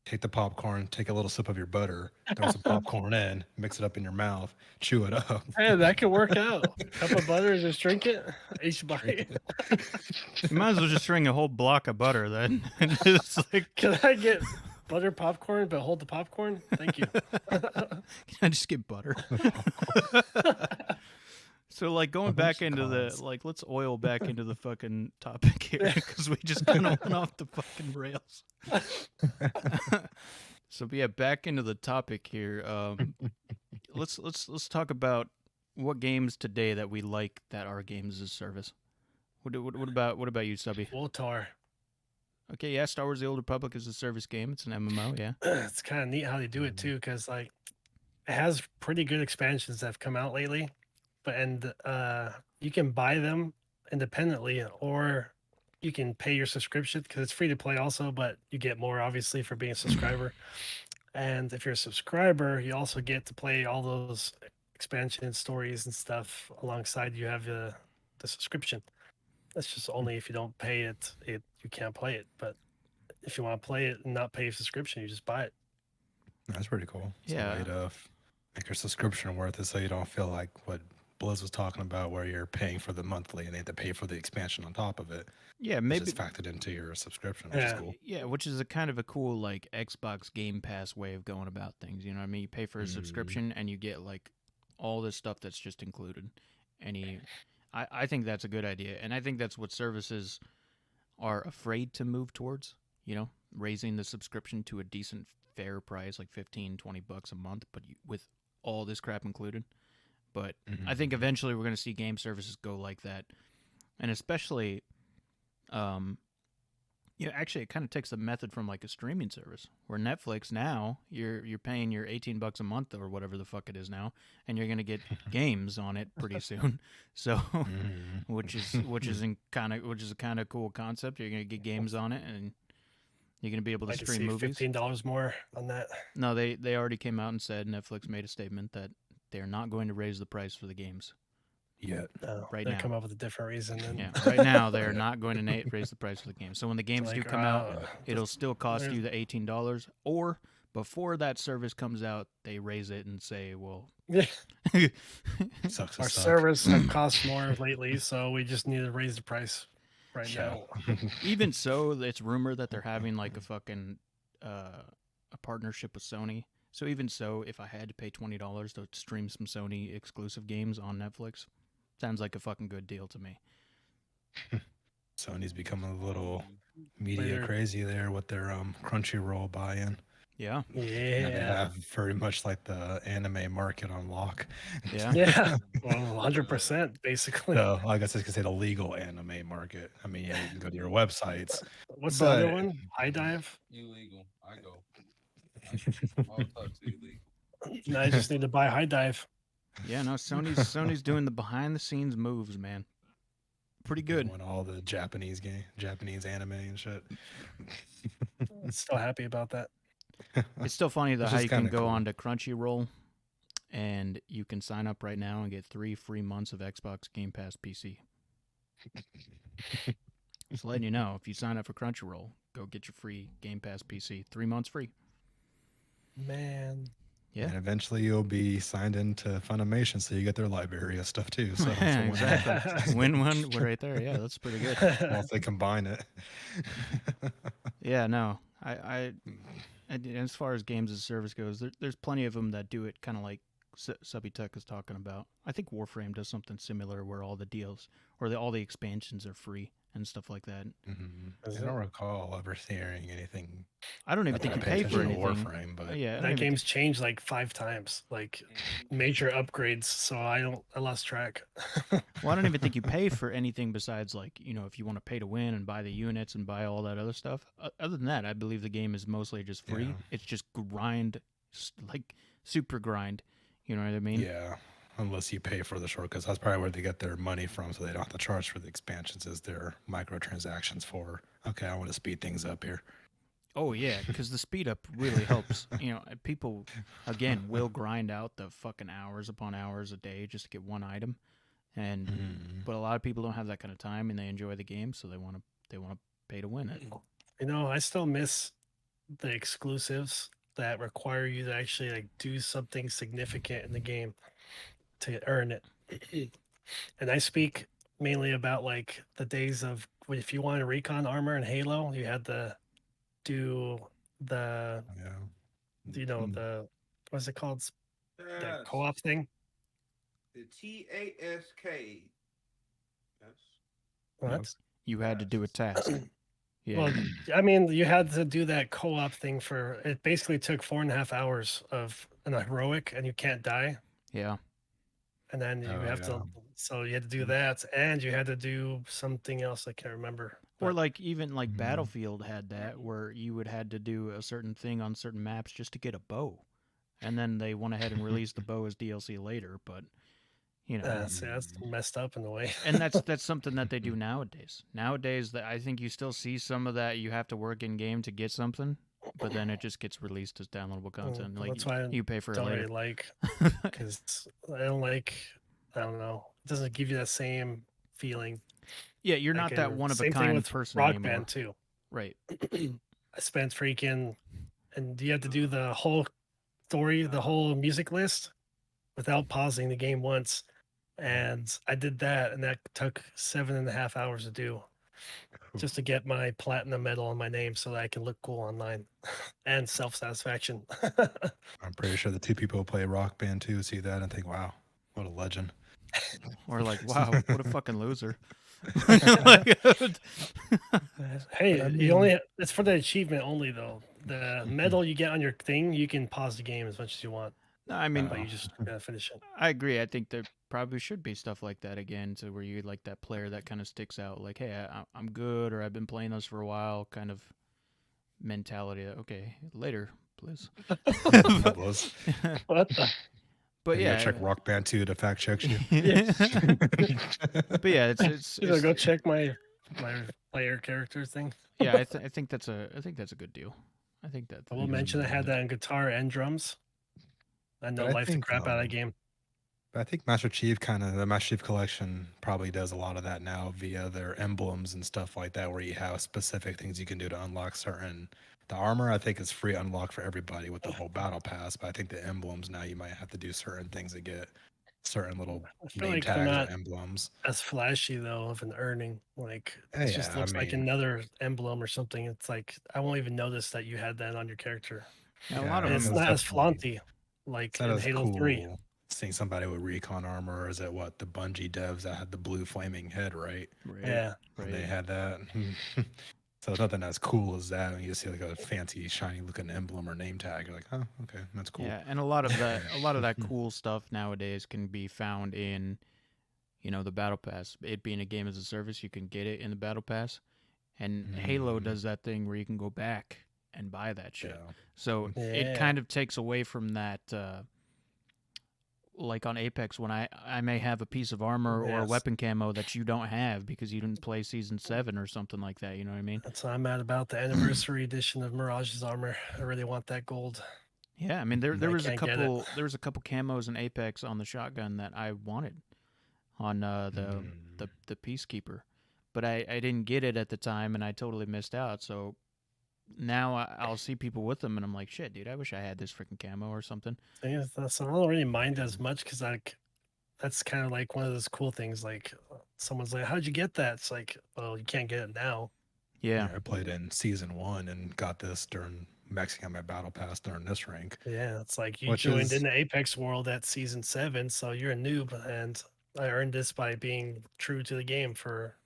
take the popcorn, take a little sip of your butter, throw some popcorn in, mix it up in your mouth, chew it up. Hey, that could work out. Cup of butter, just drink it. Each bite. You might as well just string a whole block of butter then. And just like, Can I get butter popcorn, but hold the popcorn? Thank you. can I just get butter? So, like, going A bunch back of into the, cons. like, let's oil back into the fucking topic here because we just kind of went off the fucking rails. So, but yeah, back into the topic here. Let's talk about what games today that we like that are games as a service. What about you, Subby? Wotar. Okay, yeah, Star Wars: The Old Republic is a service game. It's an MMO, yeah. It's kind of neat how they do it too, because like it has pretty good expansions that have come out lately, and you can buy them independently, or you can pay your subscription because it's free to play also, but you get more obviously for being a subscriber. And if you're a subscriber, you also get to play all those expansion stories and stuff alongside you have the subscription. That's just only if you don't pay it, you can't play it. But if you want to play it and not pay a subscription, you just buy it. That's pretty cool. It's Yeah. a way to make your subscription worth it so you don't feel like what Blizz was talking about, where you're paying for the monthly and they have to pay for the expansion on top of it. Yeah, It's just maybe. factored into your subscription, which is Yeah. cool. Yeah, which is a kind of a cool like Xbox Game Pass way of going about things. You know what I mean? You pay for a subscription and you get like all this stuff that's just included. I think that's a good idea, and I think that's what services are afraid to move towards. You know, raising the subscription to a decent, fair price, like 15, $20 a month, but with all this crap included. But I think eventually we're going to see game services go like that, and especially, actually, it kind of takes the method from like a streaming service, where Netflix now you're paying your $18 a month or whatever the fuck it is now, and you're going to get games on it pretty soon. So, which is a kind of cool concept. You're going to get games on it, and you're going to be able to I could stream see movies. $15 more on that. No, they already came out and said, Netflix made a statement that they're not going to raise the price for the games. Yet. No, Right they now. come up with a different reason. And Yeah, right now they're not going to raise the price for the game. So when the games do like, come out, uh, it'll still cost there's- you the $18, or before that service comes out, they raise it and say, well, Sucks to our suck. service have cost more lately, so we just need to raise the price right Yeah. now. even so, it's rumored that they're having like a fucking a partnership with Sony. So even so, if I had to pay $20 to stream some Sony exclusive games on Netflix, sounds like a fucking good deal to me. Sony's becoming a little media Later. crazy there with their Crunchyroll buy-in. Yeah, Yeah, they Yeah. have very much like the anime market on lock. yeah. Yeah. Well, 100%, basically. So I guess I could say the legal anime market. I mean, yeah, you can go to your websites. What's the other but- one? High Dive? Illegal. I go. All types of illegal. Now I just need to buy High Dive. Yeah, no, Sony's doing the behind the scenes moves, man. Pretty good. Doing all the Japanese anime and shit. I'm still happy about that. It's still funny though Which how is you can kinda go cool. on to Crunchyroll and you can sign up right now and get 3 free months of Xbox Game Pass PC. Just letting you know, if you sign up for Crunchyroll, go get your free Game Pass PC. 3 months free. Man. Yeah. And eventually you'll be signed into Funimation, so you get their library of stuff too. So it's a win-win. Exactly. Win-win right there. Yeah, that's pretty good. Once they combine it. Yeah, no. I as far as games as a service goes, there's plenty of them that do it kind of like Subby Tuck is talking about. I think Warframe does something similar where all the deals or all the expansions are free and stuff like that. I don't recall ever hearing anything. I don't even Not think that you I pay pay for attention to anything. Warframe, but Yeah, I don't That even game's changed like 5 times, like major upgrades. So I lost track. Well, I don't even think you pay for anything besides like if you want to pay to win and buy the units and buy all that other stuff. Other than that, I believe the game is mostly just free. Yeah. It's just grind, like super grind. You know what I mean? yeah, unless you pay for the shortcuts, that's probably where they get their money from, so they don't have to charge for the expansions as their microtransactions for. Okay, I want to speed things up here. Oh yeah, because the speed up really helps. People again will grind out the fucking hours upon hours a day just to get one item, and but a lot of people don't have that kind of time and they enjoy the game, so they want to pay to win it. I still miss the exclusives that require you to actually like do something significant in the game to earn it. And I speak mainly about like the days of if you wanted recon armor in Halo, you had to do the Yeah. the what's it called? The Yes. co-op thing. The TASK. Yes. What? You had to do a task. Yeah. Well, I mean, you had to do that co-op thing for it. Basically, took 4.5 hours of an heroic, and you can't die. Yeah. And then you Oh, have yeah. to, so you had to do that, and you had to do something else. I can't remember. Or but- like even like Mhm. Battlefield had that where you would had to do a certain thing on certain maps just to get a bow, and then they went ahead and released the bow as DLC later. But that's messed up in a way. and that's something that they do nowadays. Nowadays, that I think you still see some of that. You have to work in game to get something, but then it just gets released as downloadable content. Well, Like that's why I you pay for it don't later. really like because I don't know. It doesn't give you that same feeling. Yeah, you're Like not that in- one of a same thing kind with person Rock anymore. Band too. Right. I spent freaking, and you have to do the whole story, the whole music list, without pausing the game once. and I did that, and that took 7.5 hours to do, just to get my platinum medal on my name so that I can look cool online, and self satisfaction. I'm pretty sure the two people who play Rock Band 2 see that and think, wow, what a legend. Or like, wow, what a fucking loser. Like, Hey, I you mean, only it's for the achievement only though. The medal you get on your thing, you can pause the game as much as you want, no, I mean, but oh, you just gotta finish it. I agree. I think there probably should be stuff like that again, to where you like that player that kind of sticks out, like, hey, I'm good, or I've been playing this for a while, kind of mentality. Okay, later, please. that was. What the? But You gotta check yeah, Rock Band 2 to fact check you. Yeah. but yeah, it's You know, go check my player character thing. yeah. I think that's a good deal. I think that I will mention I had that in guitar and drums. I But know I life the think crap out of that game. But I think Master Chief the Master Chief Collection probably does a lot of that now via their emblems and stuff like that, where you have specific things you can do to unlock certain. The armor, I think, is free unlock for everybody with the whole battle pass, but I think the emblems now you might have to do certain things to get certain little I feel name like they're tags or not emblems. as flashy though of an earning. Like it just Yeah, I looks like mean, another emblem or something. It's like I won't even notice that you had that on your character. now, a lot yeah, of And it's it was them. not as definitely flaunty like it's not in as Halo 3. cool seeing somebody with recon armor, or is it what the Bungie devs that had the blue flaming head, right? Right, Yeah. When they right. had that. So it's nothing as cool as that. When you see like a fancy, shiny looking emblem or name tag, you're like, oh, okay, that's cool. Yeah, and a lot of that cool stuff nowadays can be found in, the battle pass. It being a game as a service, you can get it in the battle pass, and Halo Mm, does that thing where you can go back and buy that shit. yeah. So it Yeah. kind of takes away from that. Like on Apex, when I may have a piece of armor or a Yes. weapon camo that you don't have because you didn't play season 7 or something like that. You know what I mean? That's what I'm mad about the anniversary edition of Mirage's armor. I really want that gold. Yeah, I mean there I was a can't get it. couple camos in Apex on the shotgun that I wanted on Mm. the Peacekeeper, but I didn't get it at the time, and I totally missed out. So now I'll see people with them, and I'm like, shit, dude, I wish I had this freaking camo or something. Thing is, so I don't really mind as much because like that's kind of like one of those cool things. Like someone's like, "How'd you get that?" It's like, well, you can't get it now. Yeah, Yeah, I played in season 1 and got this during maxing out my battle pass during this rank, Yeah, it's like you which joined in is the Apex world at season 7, so you're a noob, and I earned this by being true to the game for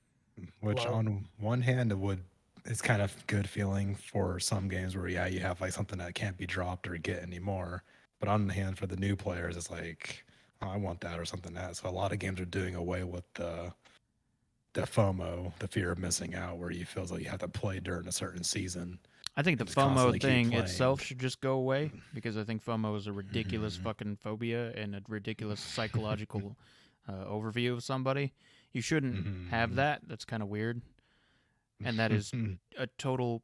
which long. on one hand it would it's kind of good feeling for some games where you have like something that can't be dropped or get anymore. But on the hand for the new players, it's like, oh, I want that or something that. So a lot of games are doing away with the FOMO, the fear of missing out, where you feel as though you have to play during a certain season I think the and just FOMO constantly keep thing playing. itself should just go away because I think FOMO is a ridiculous fucking phobia and a ridiculous psychological overview of somebody. You shouldn't have Mhm. that. That's kind of weird, and that is a total.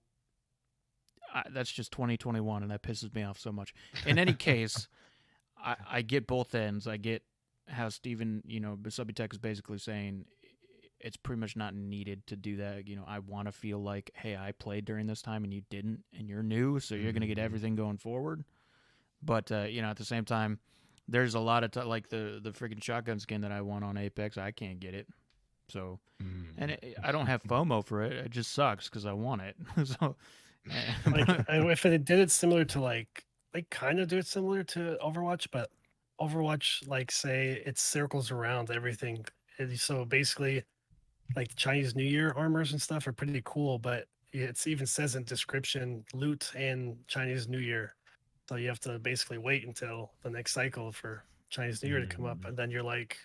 That's just 2021, and that pisses me off so much. In any case, I get both ends. I get how Steven, Subitech is basically saying it's pretty much not needed to do that. I want to feel like, hey, I played during this time and you didn't, and you're new, so you're going to get Mhm. everything going forward. But, at the same time, there's a lot of, like the freaking shotgun skin that I want on Apex, I can't get it. So, and I don't have FOMO for it. It just sucks because I want it. So, Like if it did it similar to like they kind of do it similar to Overwatch, but Overwatch like say it circles around everything. So basically, like Chinese New Year armors and stuff are pretty cool, but it even says in description loot in Chinese New Year. So you have to basically wait until the next cycle for Chinese New Year to come up, and then you're like,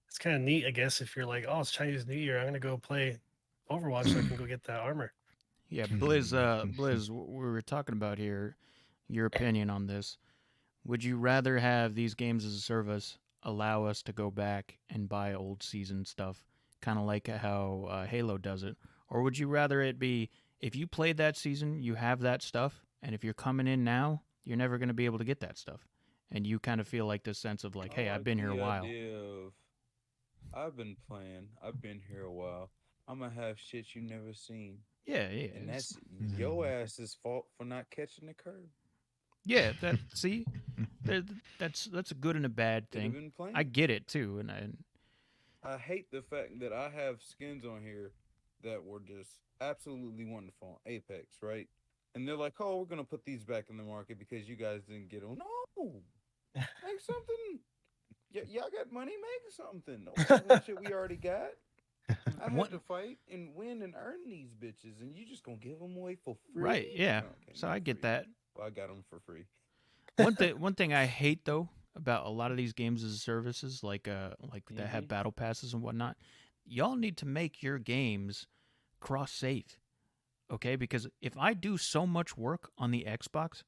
it's kind of neat, I guess, if you're like, oh, it's Chinese New Year, I'm gonna go play Overwatch so I can go get that armor. yeah, Mhm. Blizz, what we were talking about here, your opinion on this. Would you rather have these games as a service allow us to go back and buy old season stuff, kind of like how Halo does it? Or would you rather it be if you played that season, you have that stuff, and if you're coming in now, you're never going to be able to get that stuff? And you kind of feel like this sense of like, I hey, I've like been here a the while. idea of I've been playing. I've been here a while. I'm gonna have shit you never seen, Yeah, yeah. and It's, that's your Mhm. ass's fault for not catching the curve. yeah, see, that's a good and a bad Should have thing. been I playing. get it too, and I hate the fact that I have skins on here that were just absolutely wonderful on Apex, right? And they're like, "Oh, we're gonna put these back in the market because you guys didn't get them." No, make something. Y'all got money, make something. Don't fuck with shit we already got. I had What? to fight and win and earn these bitches, and you just gonna give them away for free? Right? Yeah. No, can't So give I 'em get free. that. Well, I got them for free. One thing I hate though about a lot of these games as services, like that have battle passes and whatnot, y'all need to make your games cross save. Okay, because if I do so much work on the Xbox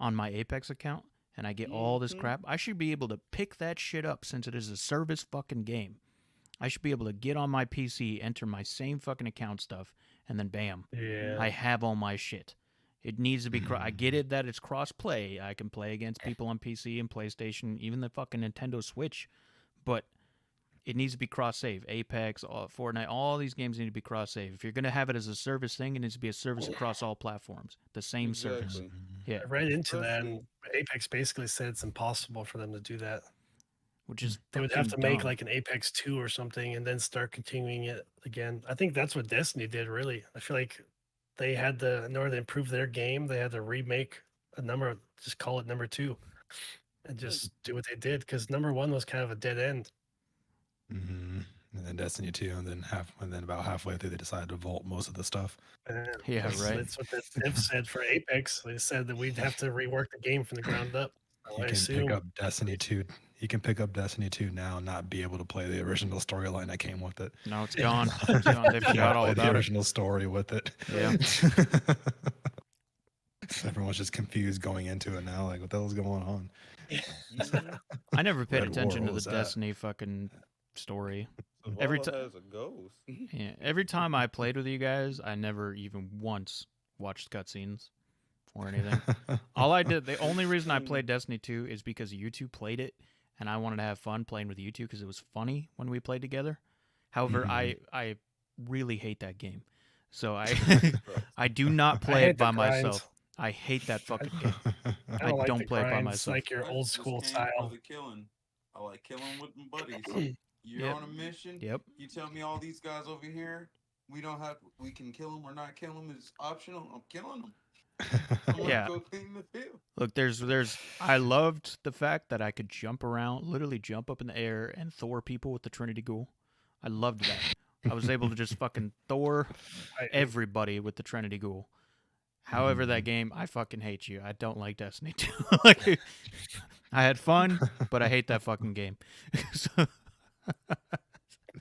on my Apex account and I get all this crap, I should be able to pick that shit up since it is a service fucking game. I should be able to get on my PC, enter my same fucking account stuff, and then bam, Yeah. I have all my shit. It needs to be. I get it that it's cross play. I can play against people on PC and PlayStation, even the fucking Nintendo Switch, but it needs to be cross save. Apex, Fortnite, all these games need to be cross save. If you're gonna have it as a service thing, it needs to be a service across all platforms. The same service. Exactly. Yeah, I read into that, Especially- and Apex basically said it's impossible for them to do that. which is They would have to fucking make dumb. like an Apex 2 or something and then start continuing it again. I think that's what Destiny did, really. I feel like they had to, in order to improve their game, they had to remake a number, just call it number 2, and just do what they did because number 1 was kind of a dead end. And then Destiny 2, and then about halfway through, they decided to vault most of the stuff. Yeah, right. That's what the div said for Apex. They said that we'd have to rework the game from the ground up. So You I can assume pick up Destiny 2. You can pick up Destiny 2 now and not be able to play the original storyline that came with it. No, it's gone. It's gone. They You forgot gotta all play the about it. original story with it. Yeah. Everyone's just confused going into it now. Like, what the hell's going on? I never paid Red attention War to was the that? Destiny fucking story. Zavala Every ti- has a ghost. Yeah, every time I played with you guys, I never even once watched cutscenes or anything. All I did, the only reason I played Destiny 2 is because you two played it, and I wanted to have fun playing with you two because it was funny when we played together. However, I really hate that game, so I do not play hate it the by grind. myself. I hate that fucking game. I don't, like don't the play it by grind. myself. It's like your old This school game style. For the killing. I like killing with my buddies. You're Yep. on a mission. Yep. You tell me all these guys over here. We can kill them or not kill them. It's optional. I'm killing them. I'm gonna Yeah. go clean the field. Look, I loved the fact that I could jump around, literally jump up in the air and Thor people with the Trinity Ghoul. I loved that. I was able to just fucking Thor everybody with the Trinity Ghoul. However, that game, I fucking hate you. I don't like Destiny 2. Like, I had fun, but I hate that fucking game. So,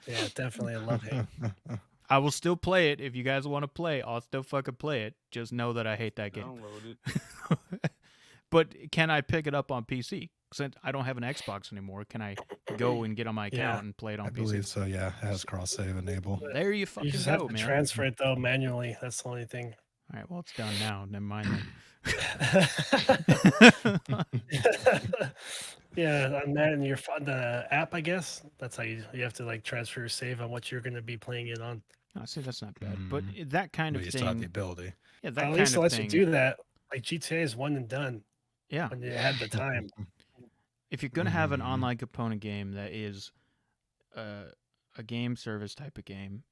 Yeah, definitely a love hate. I will still play it. If you guys want to play, I'll still fucking play it. Just know that I hate that game. Download it. But can I pick it up on PC? Since I don't have an Xbox anymore, can I go and get on my account Yeah. and play it on I PC? believe so, yeah. It has cross save enable. There you fucking You just go, have to man. transfer it though manually. That's the only thing. All right, well, it's done now. Never mind then. Yeah, on that and the app, I guess that's how you have to like transfer your save on what you're going to be playing it on. I see that's not bad, but that kind But of you still have the thing. ability. Yeah, that At kind least it of lets thing. you do that. Like GTA is one and done Yeah, when you had the time. if you're gonna have an online component game that is a game service type of game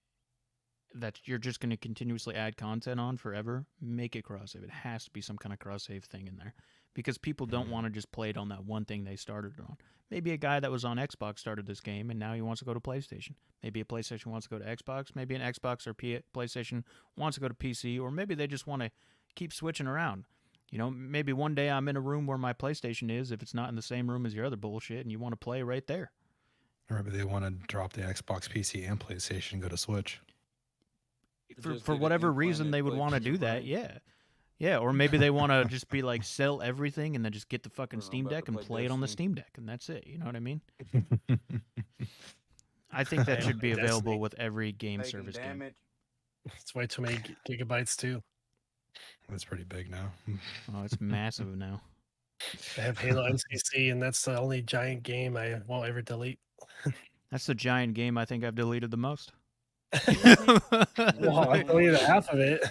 that you're just gonna continuously add content on forever, make it cross save. It has to be some kind of cross save thing in there because people don't want to just play it on that one thing they started it on. Maybe a guy that was on Xbox started this game and now he wants to go to PlayStation. Maybe a PlayStation wants to go to Xbox. Maybe an Xbox or PlayStation wants to go to PC, or maybe they just want to keep switching around. You know, maybe one day I'm in a room where my PlayStation is, if it's not in the same room as your other bullshit, and you want to play right there. Or maybe they want to drop the Xbox, PC, and PlayStation and go to Switch. Just For get an whatever reason implanted they would plate want to in your do that, brain. yeah. Yeah, or maybe they want to just be like sell everything and then just get the fucking Bro, I'm Steam about Deck to and play play it on the Destiny. Steam Deck, and that's it. You know what I mean? I think that Yeah, should be Destiny. available with every game Taking service game. damage. It's way too many gigabytes too. That's pretty big now. Oh, it's massive now. I have Halo MCC, and that's the only giant game I won't ever delete. That's the giant game I think I've deleted the most. Well, I deleted half of it.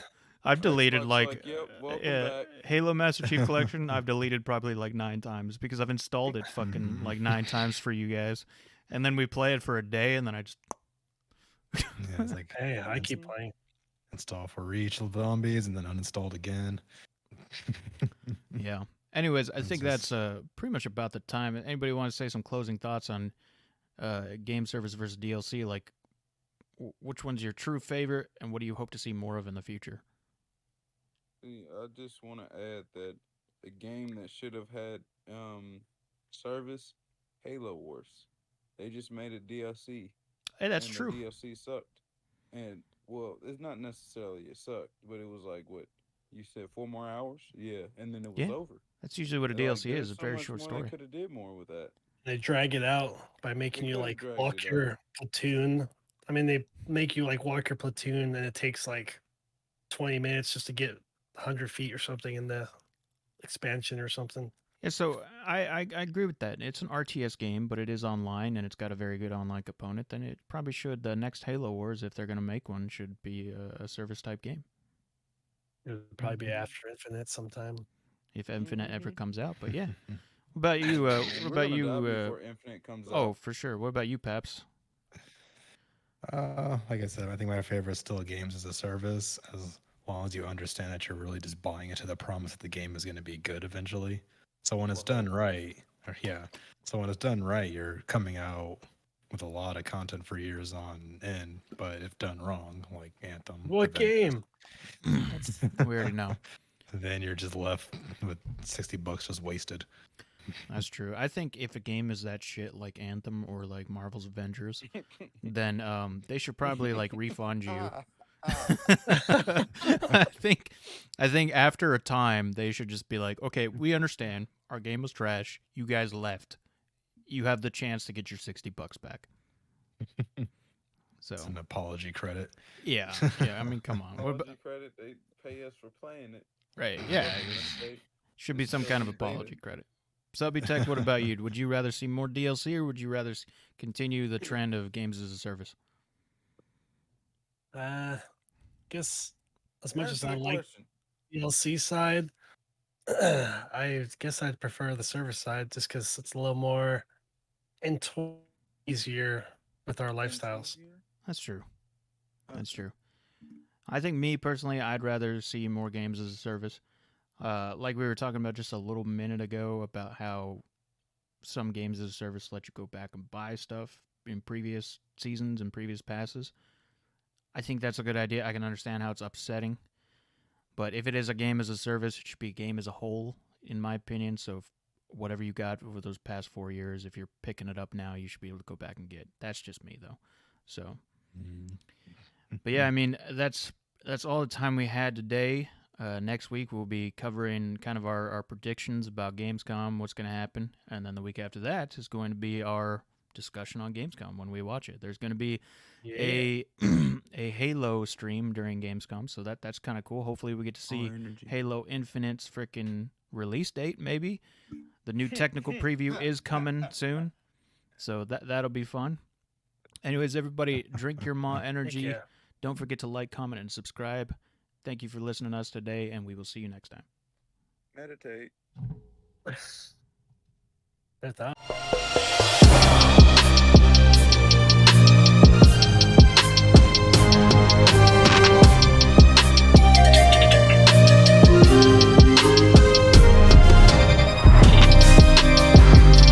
I've deleted Xbox like "Yep, welcome back." Halo Master Chief Collection. I've deleted probably like 9 times because I've installed it fucking like 9 times for you guys, and then we play it for a day, and then I just Yeah, it's like Hey, I keep playing. install for Reach zombies and then uninstalled again. yeah. Anyways, I It's think just- that's pretty much about the time. Anybody want to say some closing thoughts on game service versus DLC? Like, which one's your true favorite, and what do you hope to see more of in the future? See, I just want to add that the game that should have had service, Halo Wars. They just made a DLC, Hey, that's and true. the DLC sucked. And well, it's not necessarily it sucked, but it was like what you said, 4 more hours, yeah, and then it was Yeah. over. That's usually what a And, like, DLC there's is—a so very much short more story. They could have did more with that. They drag it out by making you coulda like dragged walk it your out. platoon. I mean, they make you like walk your platoon, and it takes like 20 minutes just to get 100 feet or something in the expansion or something. Yeah, so I agree with that. It's an RTS game, but it is online, and it's got a very good online component. Then it probably should. The next Halo Wars, if they're going to make one, should be a service type game. It would probably be after Infinite sometime. If Infinite ever Mhm. comes out. But yeah, what about you? And What we're about gonna you? die before Infinite comes Oh, out. for sure. What about you, Peps? Like I said, I think my favorite is still games as a service, as long as you understand that you're really just buying into the promise that the game is going to be good eventually. So when it's done right, so when it's done right, you're coming out with a lot of content for years on end. But if done wrong, like Anthem, What Avengers, game? We already know. then you're just left with $60 just wasted. That's true. I think if a game is that shit like Anthem or like Marvel's Avengers, then they should probably like refund you. I think after a time they should just be like, okay, we understand our game was trash. You guys left. You have the chance to get your $60 back. So It's an apology credit. yeah. I mean, come on. What about, Apology credit, they pay us for playing it. right? Yeah, Fucking it mistake. should be It's some still kind of in beta. apology credit. Subitech, what about you? Would you rather see more DLC or would you rather continue the trend of games as a service? Guess as much as Answer I the like question. DLC side, I guess I'd prefer the service side just because it's a little more easier with our lifestyles. That's true. That's true. I think me personally, I'd rather see more games as a service. Like we were talking about just a little minute ago about how some games as a service let you go back and buy stuff in previous seasons and previous passes. I think that's a good idea. I can understand how it's upsetting. But if it is a game as a service, it should be a game as a whole, in my opinion. So if whatever you got over those past 4 years, if you're picking it up now, you should be able to go back and get. That's just me, though. So, but yeah, I mean, that's all the time we had today. Next week, we'll be covering kind of our predictions about Gamescom, what's going to happen. And then the week after that is going to be our discussion on Gamescom when we watch it. There's going to be a Halo stream during Gamescom, so that's kind of cool. Hopefully, we get to see Halo Infinite's freaking release date. Maybe the new technical preview is coming soon, so that'll be fun. Anyways, everybody, drink your MAW Energy. Yeah. Don't forget to like, comment, and subscribe. Thank you for listening to us today, and we will see you next time. Meditate. That's out.